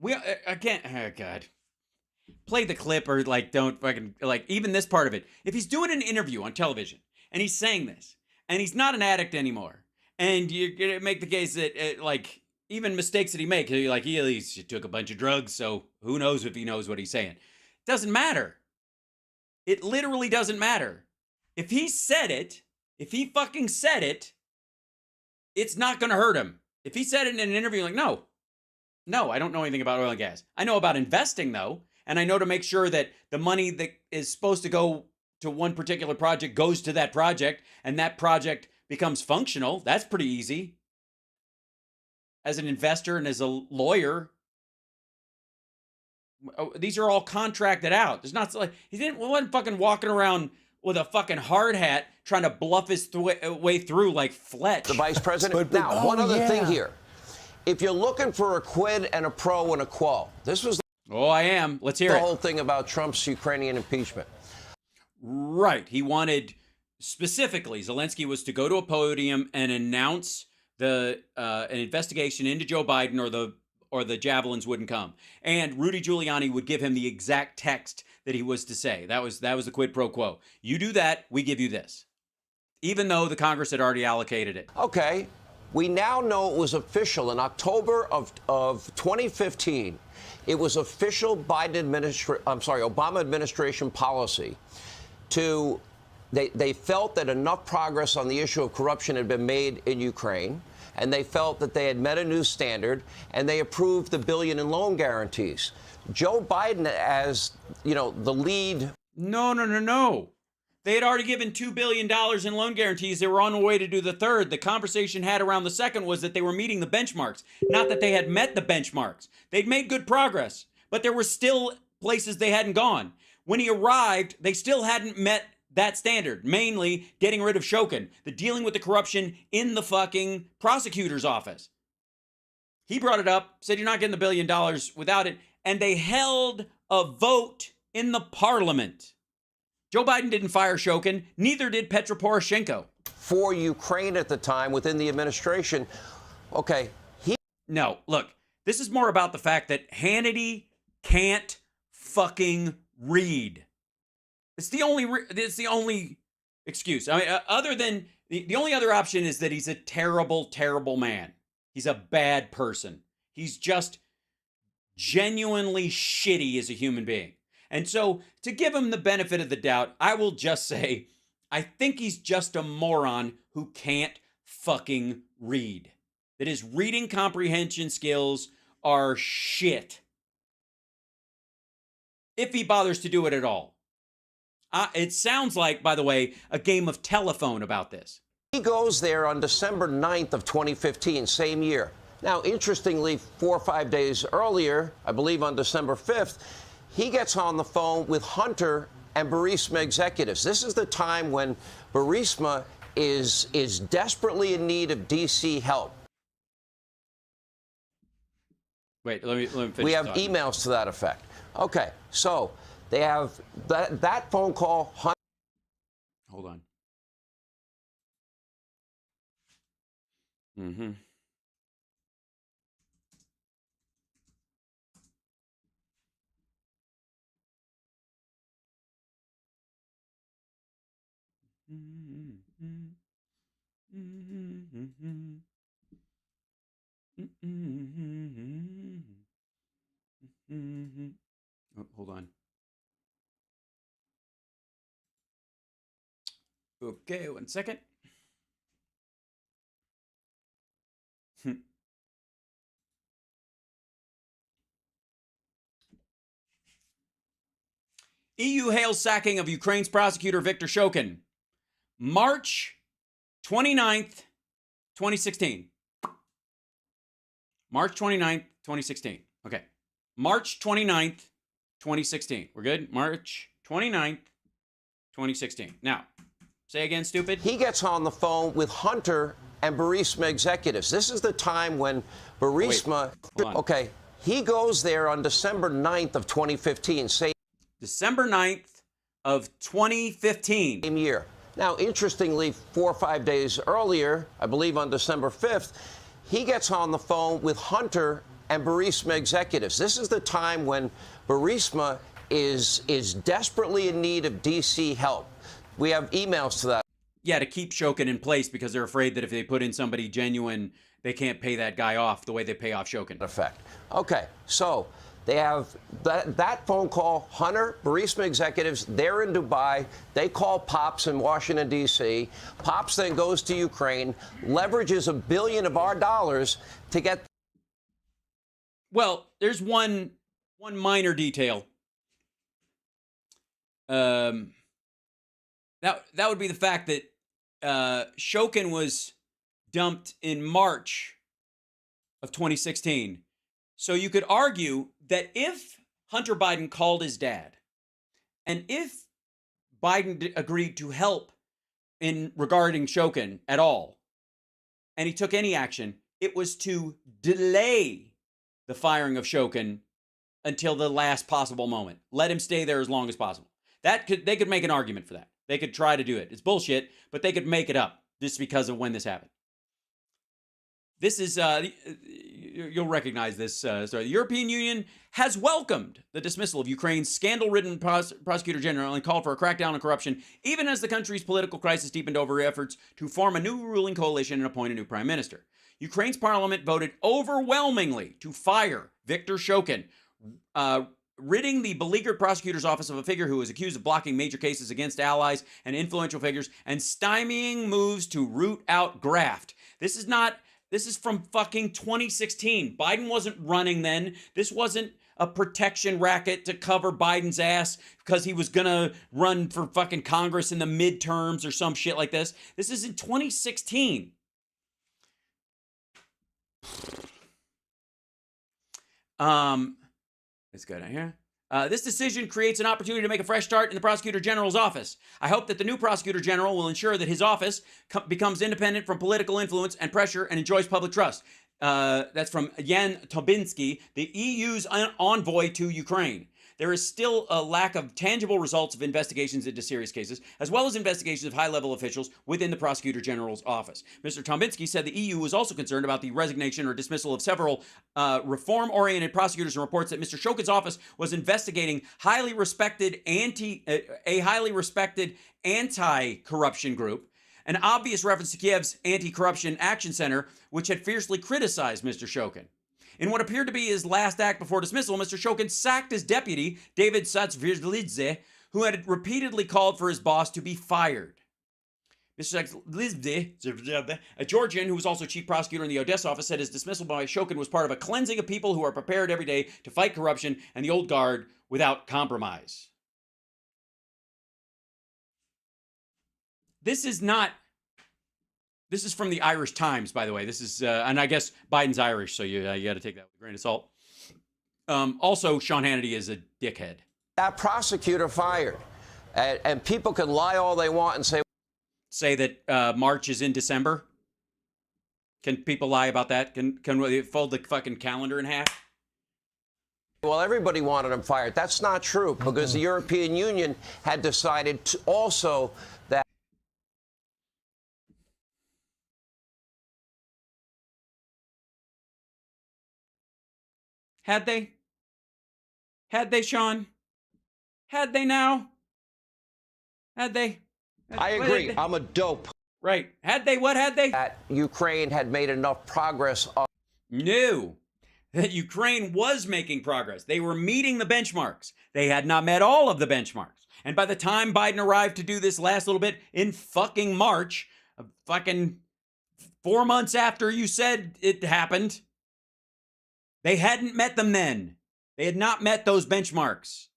I can't... Oh, God. Play the clip or like don't fucking like even this part of it. If he's doing an interview on television and he's saying this and he's not an addict anymore, and you're gonna make the case that like even mistakes that he makes, like he at least took a bunch of drugs, so who knows if he knows what he's saying? Doesn't matter. It literally doesn't matter. If he said it, if he fucking said it, it's not going to hurt him. If he said it in an interview, like, no, I don't know anything about oil and gas. I know about investing, though, and I know to make sure that the money that is supposed to go to one particular project goes to that project, and that project becomes functional. That's pretty easy. As an investor and as a lawyer, these are all contracted out. There's not like he wasn't fucking walking around with a fucking hard hat trying to bluff his way through like Fletch. The vice president. Now, one other thing here. If you're looking for a quid and a pro and a quo, this was. Oh, I am. Let's hear it. The whole thing about Trump's Ukrainian impeachment. Right. He wanted, specifically, Zelensky was to go to a podium and announce an investigation into Joe Biden, or the javelins wouldn't come. And Rudy Giuliani would give him the exact text that he was to say. That was the quid pro quo. You do that, we give you this. Even though the Congress had already allocated it. Okay. We now know it was official in October of 2015. It was official Obama administration policy they felt that enough progress on the issue of corruption had been made in Ukraine, and they felt that they had met a new standard, and they approved the $1 billion in loan guarantees. Joe Biden, as the lead. No. They had already given $2 billion in loan guarantees. They were on the way to do the third. The conversation had around the second was that they were meeting the benchmarks, not that they had met the benchmarks. They'd made good progress, but there were still places they hadn't gone. When he arrived, they still hadn't met that standard, mainly getting rid of Shokin, the dealing with the corruption in the fucking prosecutor's office. He brought it up, said you're not getting the $1 billion without it, and they held a vote in the parliament. Joe Biden didn't fire Shokin, neither did Petro Poroshenko. For Ukraine at the time, within the administration, okay. No, look, this is more about the fact that Hannity can't fucking read. It's the only excuse. I mean, other than the only other option is that he's a terrible, terrible man. He's a bad person. He's just genuinely shitty as a human being. And so, to give him the benefit of the doubt, I will just say, I think he's just a moron who can't fucking read. That his reading comprehension skills are shit. If he bothers to do it at all. It sounds like, by the way, a game of telephone about this. He goes there on December 9th of 2015, same year. Now, interestingly, 4 or 5 days earlier, I believe on December 5th, he gets on the phone with Hunter and Burisma executives. This is the time when Burisma is desperately in need of D.C. help. Wait, let me finish. We have emails to that effect. Okay, so they have that phone call. Hold on. Mm-hmm. Oh, hold on. Okay, 1 second. EU hails sacking of Ukraine's prosecutor Viktor Shokin. March 29th, 2016. March 29th, 2016. Okay. March 29th, 2016. We're good? March 29th, 2016. Now, say again, stupid. He gets on the phone with Hunter and Burisma executives. This is the time when Burisma... Okay. He goes there on December 9th of 2015. December 9th of 2015. Same year. Now, interestingly, 4 or 5 days earlier, I believe on December 5th, he gets on the phone with Hunter and Burisma executives. This is the time when Burisma is desperately in need of D.C. help. We have emails to that. Yeah, to keep Shokin in place because they're afraid that if they put in somebody genuine, they can't pay that guy off the way they pay off Shokin. Effect. Okay, so They have that phone call. Hunter, Burisma executives, they're in Dubai. They call Pops in Washington, D.C. Pops then goes to Ukraine, leverages $1 billion of our dollars to get. Well, there's one minor detail. That would be the fact that Shokin was dumped in March of 2016. So you could argue that if Hunter Biden called his dad, and if Biden agreed to help in regarding Shokin at all, and he took any action, it was to delay the firing of Shokin until the last possible moment. Let him stay there as long as possible. They could make an argument for that. They could try to do it. It's bullshit, but they could make it up just because of when this happened. This is, you'll recognize this story. The European Union has welcomed the dismissal of Ukraine's scandal-ridden prosecutor general and called for a crackdown on corruption, even as the country's political crisis deepened over efforts to form a new ruling coalition and appoint a new prime minister. Ukraine's parliament voted overwhelmingly to fire Viktor Shokin, ridding the beleaguered prosecutor's office of a figure who was accused of blocking major cases against allies and influential figures and stymieing moves to root out graft. This is from fucking 2016. Biden wasn't running then. This wasn't a protection racket to cover Biden's ass because he was gonna run for fucking Congress in the midterms or some shit like this. This is in 2016. Let's go down here. This decision creates an opportunity to make a fresh start in the Prosecutor General's office. I hope that the new Prosecutor General will ensure that his office becomes independent from political influence and pressure and enjoys public trust. That's from Jan Tobinsky, the EU's envoy to Ukraine. There is still a lack of tangible results of investigations into serious cases, as well as investigations of high-level officials within the Prosecutor General's office. Mr. Tobinsky said the EU was also concerned about the resignation or dismissal of several reform-oriented prosecutors and reports that Mr. Shokin's office was investigating a highly respected anti-corruption group. An obvious reference to Kiev's Anti-Corruption Action Center, which had fiercely criticized Mr. Shokin. In what appeared to be his last act before dismissal, Mr. Shokin sacked his deputy, David Satsvirdlidze, who had repeatedly called for his boss to be fired. Mr. Satsvirdlidze, a Georgian who was also chief prosecutor in the Odessa office, said his dismissal by Shokin was part of a cleansing of people who are prepared every day to fight corruption and the old guard without compromise. This is from the Irish Times, by the way. This is, and I guess Biden's Irish, so you got to take that with a grain of salt. Also, Sean Hannity is a dickhead. That prosecutor fired, and people can lie all they want and say that March is in December. Can people lie about that? Can we fold the fucking calendar in half? Well, everybody wanted him fired. That's not true because the European Union had decided to also that. Had they? Had they, Sean? Had they now? Had they? I agree. I'm a dope. Right. Had they? What had they? That Ukraine had made enough progress. No. That Ukraine was making progress. They were meeting the benchmarks. They had not met all of the benchmarks. And by the time Biden arrived to do this last little bit in fucking March, fucking 4 months after you said it happened, they hadn't met them then. They had not met those benchmarks.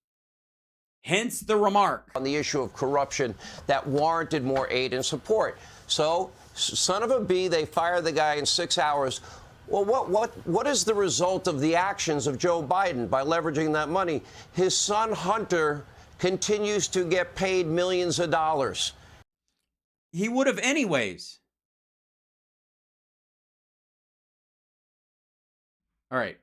Hence the remark. On the issue of corruption that warranted more aid and support. So, son of a bee, they fired the guy in 6 hours. Well, what is the result of the actions of Joe Biden by leveraging that money? His son Hunter continues to get paid millions of dollars. He would have anyways. All right.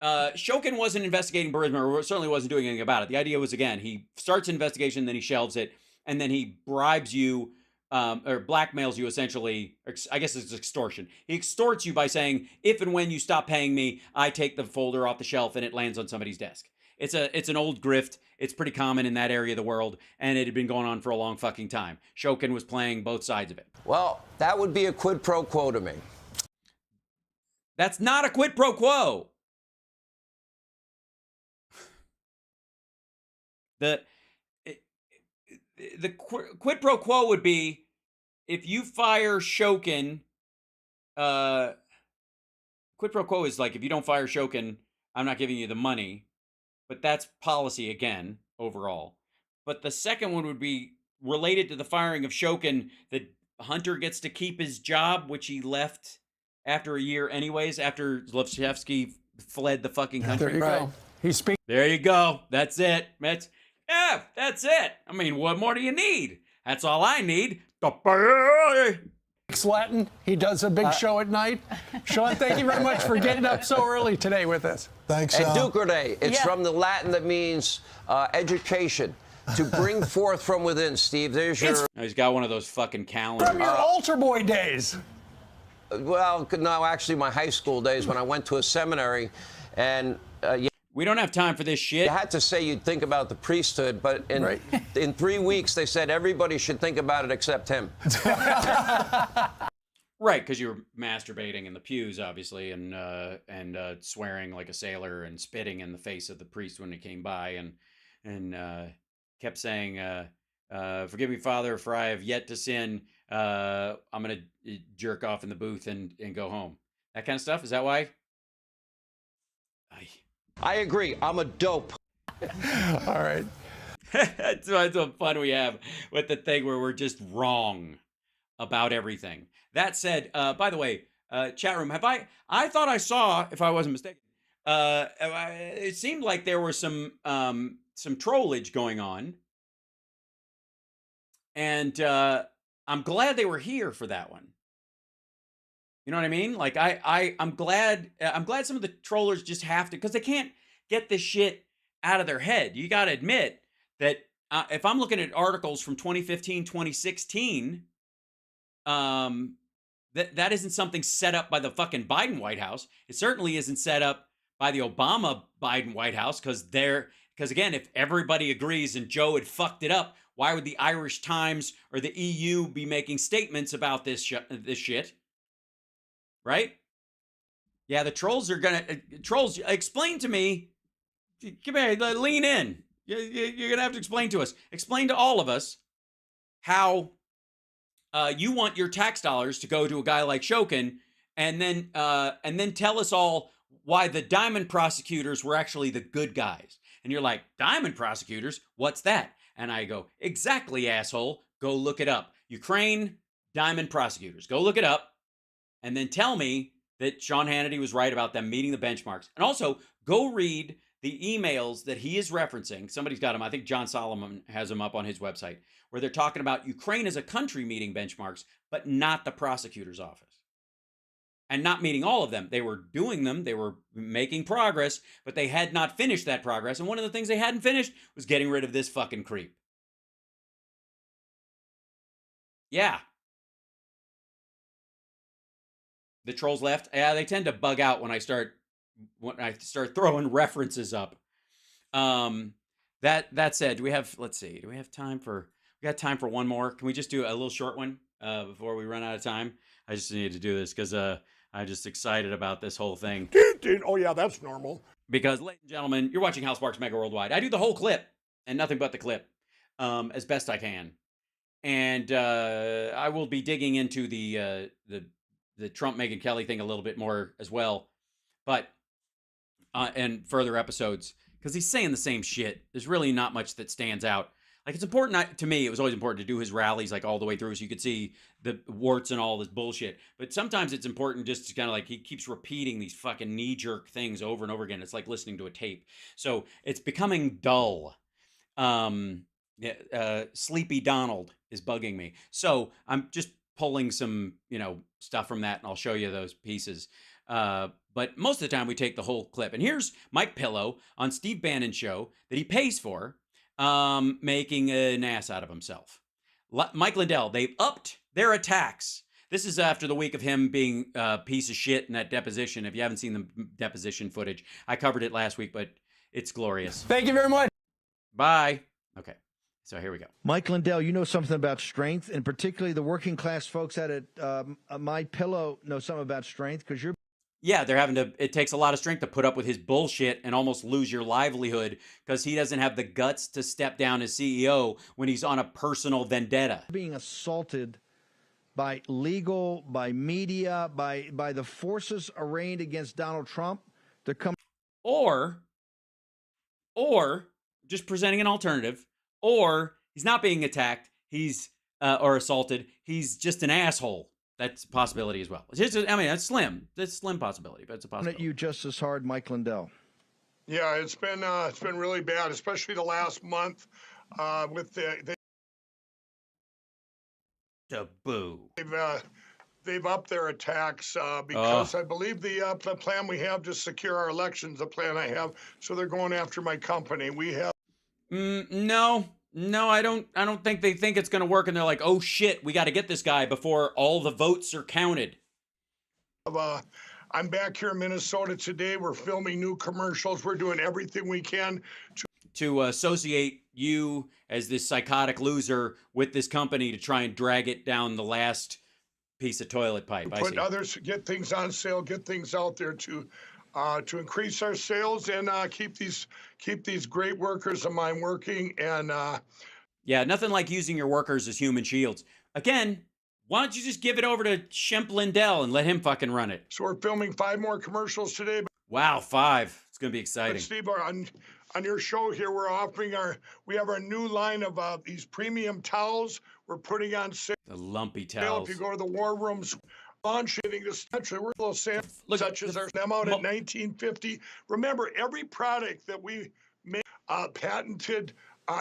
Shokin wasn't investigating Burisma, or certainly wasn't doing anything about it. The idea was, again, he starts an investigation, then he shelves it, and then he bribes you, or blackmails you, essentially. I guess it's extortion. He extorts you by saying, if and when you stop paying me, I take the folder off the shelf and it lands on somebody's desk. It's an old grift. It's pretty common in that area of the world, and it had been going on for a long fucking time. Shokin was playing both sides of it. Well, that would be a quid pro quo to me. That's not a quid pro quo. The quid pro quo would be if you fire Shokin. Quid pro quo is like if you don't fire Shokin, I'm not giving you the money. But that's policy again overall. But the second one would be related to the firing of Shokin, that Hunter gets to keep his job, which he left after a year anyways, after Zlochevsky fled the fucking country. There you go. He's speaking. There you go. That's it. That's it. I mean, what more do you need? That's all I need. Latin. He does a big show at night. Sean, thank you very much for getting up so early today with us. Thanks, Sean. Educare. It's from the Latin that means education. To bring forth from within, Steve. There's your... He's got one of those fucking calendars. From your altar boy days. Well, no, actually, my high school days when I went to a seminary, and we don't have time for this shit. You had to say you'd think about the priesthood, but in 3 weeks they said everybody should think about it except him. Right, because you were masturbating in the pews, obviously, and swearing like a sailor and spitting in the face of the priest when he came by, and kept saying, "Forgive me, Father, for I have yet to sin. I'm gonna jerk off in the booth and go home." That kind of stuff. Is that why? I agree. I'm a dope. All right. That's what fun we have with the thing where we're just wrong about everything. That said, by the way, chat room, I thought I saw, if I wasn't mistaken, it seemed like there were some trollage going on, and I'm glad they were here for that one. You know what I mean? Like I'm glad some of the trollers just have to, because they can't get this shit out of their head. You got to admit that if I'm looking at articles from 2015, 2016, that isn't something set up by the fucking Biden White House. It certainly isn't set up by the Obama Biden White House, because again, if everybody agrees and Joe had fucked it up, why would the Irish Times or the EU be making statements about this shit? Right? Yeah, the trolls are gonna trolls. Explain to me. Come here, lean in. You're gonna have to explain to us. Explain to all of us how you want your tax dollars to go to a guy like Shokin, and then tell us all why the diamond prosecutors were actually the good guys. And you're like, diamond prosecutors? What's that? And I go, exactly, asshole. Go look it up. Ukraine diamond prosecutors. Go look it up. And then tell me that Sean Hannity was right about them meeting the benchmarks. And also, go read the emails that he is referencing. Somebody's got them. I think John Solomon has them up on his website, where they're talking about Ukraine as a country meeting benchmarks, but not the prosecutor's office. And not meeting all of them. They were doing them. They were making progress, but they had not finished that progress. And one of the things they hadn't finished was getting rid of this fucking creep. Yeah. The trolls left. Yeah, they tend to bug out when I start throwing references up. That said, let's see, do we have time for, we got time for one more? Can we just do a little short one before we run out of time? I just need to do this because I'm just excited about this whole thing. Oh yeah, that's normal. Because, ladies and gentlemen, you're watching Hal Sparks Megaworldwide. I do the whole clip and nothing but the clip as best I can. And I will be digging into the Trump Megyn Kelly thing a little bit more as well, but and further episodes, because he's saying the same shit. There's really not much that stands out. Like, it's important to me. It was always important to do his rallies like all the way through, so you could see the warts and all this bullshit. But sometimes it's important just to kind of like, he keeps repeating these fucking knee-jerk things over and over again. It's like listening to a tape. So it's becoming dull. Sleepy Donald is bugging me. So I'm just pulling some, stuff from that, and I'll show you those pieces. But most of the time we take the whole clip. And here's Mike Pillow on Steve Bannon's show that he pays for, making an ass out of himself. Mike Lindell, they've upped their attacks. This is after the week of him being a piece of shit in that deposition. If you haven't seen the deposition footage, I covered it last week, but it's glorious. Thank you very much. Bye. Okay. So here we go. Mike Lindell, you know something about strength, and particularly the working class folks out at My Pillow know something about strength, because you're. Yeah, they're having to, it takes a lot of strength to put up with his bullshit and almost lose your livelihood because he doesn't have the guts to step down as CEO when he's on a personal vendetta. Being assaulted by legal, by media, by the forces arraigned against Donald Trump to come. Or just presenting an alternative, or he's not being attacked, he's, or assaulted, he's just an asshole. That's a possibility as well. It's just, I mean, that's slim. That's a slim possibility, but it's a possibility. You just as hard, Mike Lindell. Yeah, it's been really bad, especially the last month with the boo. They've upped their attacks because I believe the plan we have to secure our elections, the plan I have, so they're going after my company. We have. No, I don't think they think it's going to work, and they're like, oh shit, we got to get this guy before all the votes are counted. I'm back here in Minnesota today. We're filming new commercials. We're doing everything we can to associate you as this psychotic loser with this company to try and drag it down the last piece of toilet pipe. Put others, get things on sale, get things out there to increase our sales and keep these great workers of mine working. And yeah, nothing like using your workers as human shields. Again, why don't you just give it over to Shemp Lindell and let him fucking run it? So we're filming 5 more commercials today. Wow, 5. It's gonna be exciting. But Steve, on your show here, we're offering we have our new line of these premium towels. We're putting on sale. The lumpy towels. If you go to the war rooms. Launching this country, we're little samples such as our them out at 1950. Remember, every product that we make, patented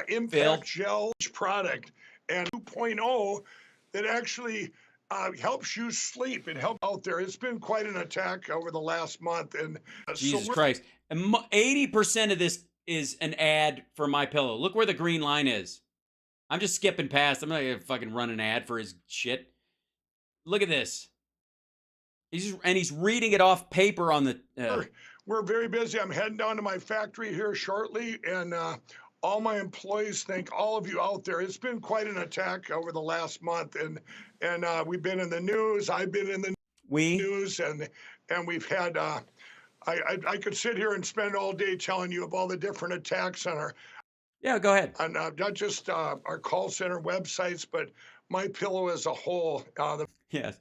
impact gel product and 2.0 that actually helps you sleep. It helps out there. It's been quite an attack over the last month. And Jesus Christ, 80% of this is an ad for MyPillow. Look where the green line is. I'm just skipping past. I'm not gonna fucking run an ad for his shit. Look at this. He's reading it off paper on the. We're very busy. I'm heading down to my factory here shortly, and all my employees thank all of you out there. It's been quite an attack over the last month, and we've been in the news. I've been in the news, and we've had. I could sit here and spend all day telling you of all the different attacks on our. Yeah, go ahead. On not just our call center websites, but MyPillow as a whole. Yes.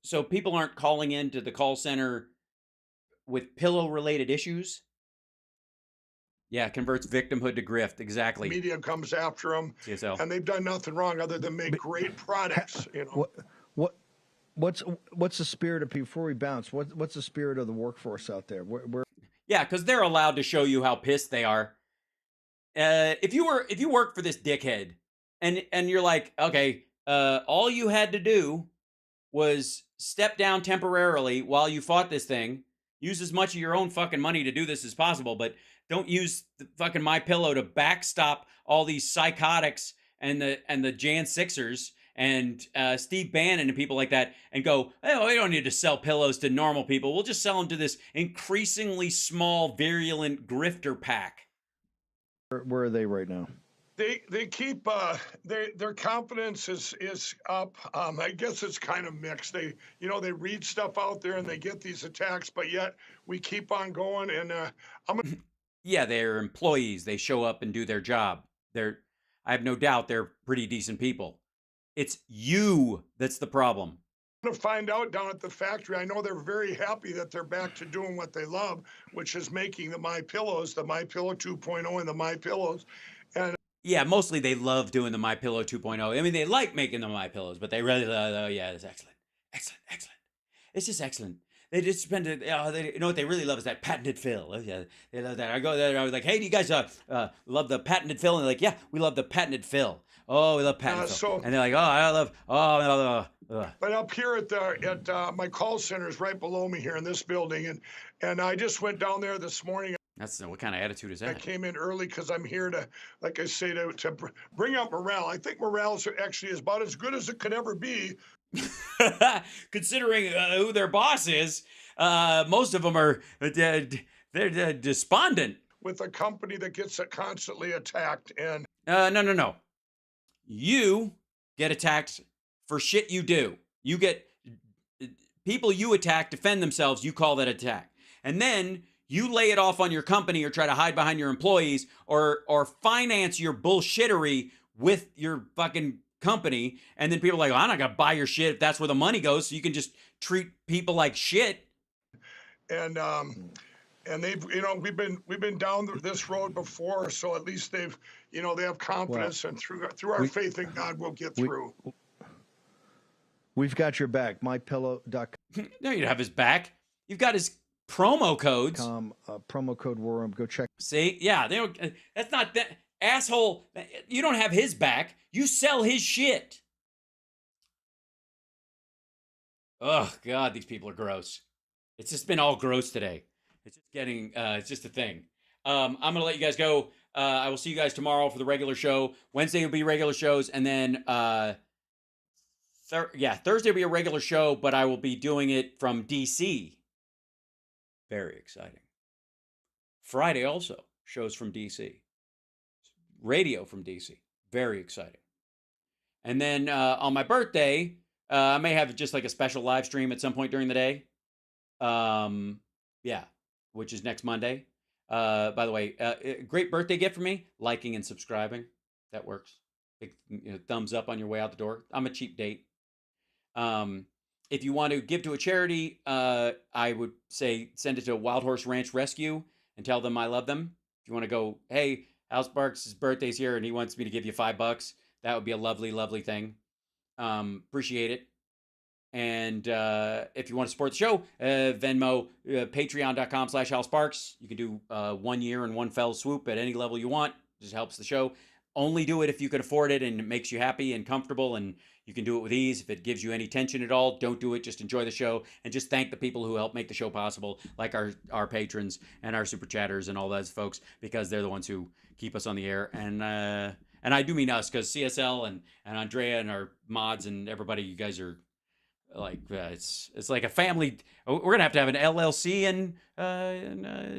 So people aren't calling into the call center with pillow-related issues? Yeah, converts victimhood to grift. Exactly. Media comes after them, CSL. and they've done nothing wrong other than make great products. You know. What's the spirit of, before we bounce? What's the spirit of the workforce out there? Yeah, because they're allowed to show you how pissed they are. If you work for this dickhead, and you're like, okay, all you had to do was step down temporarily while you fought this thing, use as much of your own fucking money to do this as possible, but don't use the fucking MyPillow to backstop all these psychotics and the Jan Sixers and Steve Bannon and people like that, and go, oh, we don't need to sell pillows to normal people. We'll just sell them to this increasingly small, virulent grifter pack. Where are they right now? They keep their confidence is up. I guess it's kind of mixed. They read stuff out there and they get these attacks, but yet we keep on going. And yeah, they're employees. They show up and do their job. I have no doubt they're pretty decent people. It's you that's the problem. I'm going to find out down at the factory. I know they're very happy that they're back to doing what they love, which is making the MyPillows, the MyPillow 2.0 and the MyPillows. And yeah, mostly they love doing the MyPillow 2.0. I mean, they like making the MyPillows, but they really love, yeah, it's excellent. It's just excellent. They just spend it, you know what they really love is that patented fill. Oh, yeah, they love that. I go there, I was like, hey, do you guys love the patented fill? And they're like, yeah, we love the patented fill. Oh, we love patented fill. And they're like, But up here at my call center is right below me here in this building, and I just went down there this morning. That's what kind of attitude is that? I came in early because I'm here to, like I say, to bring up morale. I think morale actually is about as good as it could ever be. Considering who their boss is, most of them are they're despondent. With a company that gets constantly attacked and... No. You get attacked for shit you do. You get people you attack defend themselves, you call that attack. And then you lay it off on your company or try to hide behind your employees or finance your bullshittery with your fucking company. And then people are like, well, I'm not going to buy your shit if that's where the money goes. So you can just treat people like shit. And they've, we've been down this road before. So at least they've, they have confidence, and through our faith in God, we'll get through. We've got your back. MyPillow.com. No, you don't have his back. You've got his promo codes. Promo code War Room. Go check. See, yeah, they don't. That's not that asshole. You don't have his back. You sell his shit. Oh God, these people are gross. It's just been all gross today. It's just getting. It's just a thing. I'm gonna let you guys go. I will see you guys tomorrow for the regular show. Wednesday will be regular shows, and then Thursday will be a regular show, but I will be doing it from DC. Very exciting. Friday also, shows from DC. Radio from DC. Very exciting. And then on my birthday, I may have just like a special live stream at some point during the day. Yeah, which is next Monday. By the way, great birthday gift for me, liking and subscribing. That works. Big thumbs up on your way out the door. I'm a cheap date. If you want to give to a charity, I would say send it to Wild Horse Ranch Rescue and tell them I love them. If you want to go, hey, Al Sparks' birthday's here and he wants me to give you $5, that would be a lovely, lovely thing. Appreciate it. And if you want to support the show, Venmo, patreon.com/Al Sparks. You can do 1 year in one fell swoop at any level you want. It just helps the show. Only do it if you can afford it and it makes you happy and comfortable, and you can do it with ease. If it gives you any tension at all, don't do it. Just enjoy the show and just thank the people who help make the show possible, like our patrons and our super chatters and all those folks, because they're the ones who keep us on the air. And I do mean us, because CSL and Andrea and our mods and everybody, you guys are like, it's like a family. We're going to have an LLC in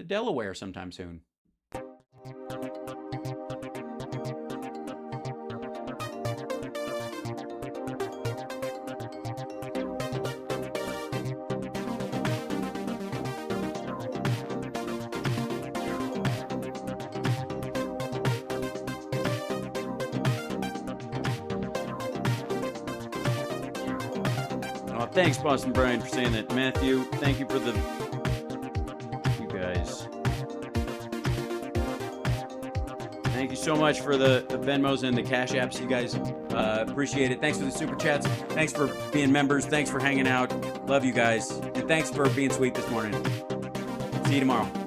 Delaware sometime soon. Thanks, Boston Brian, for saying that. Matthew, thank you for you guys. Thank you so much for the Venmos and the Cash Apps. You guys appreciate it. Thanks for the Super Chats. Thanks for being members. Thanks for hanging out. Love you guys. And thanks for being sweet this morning. See you tomorrow.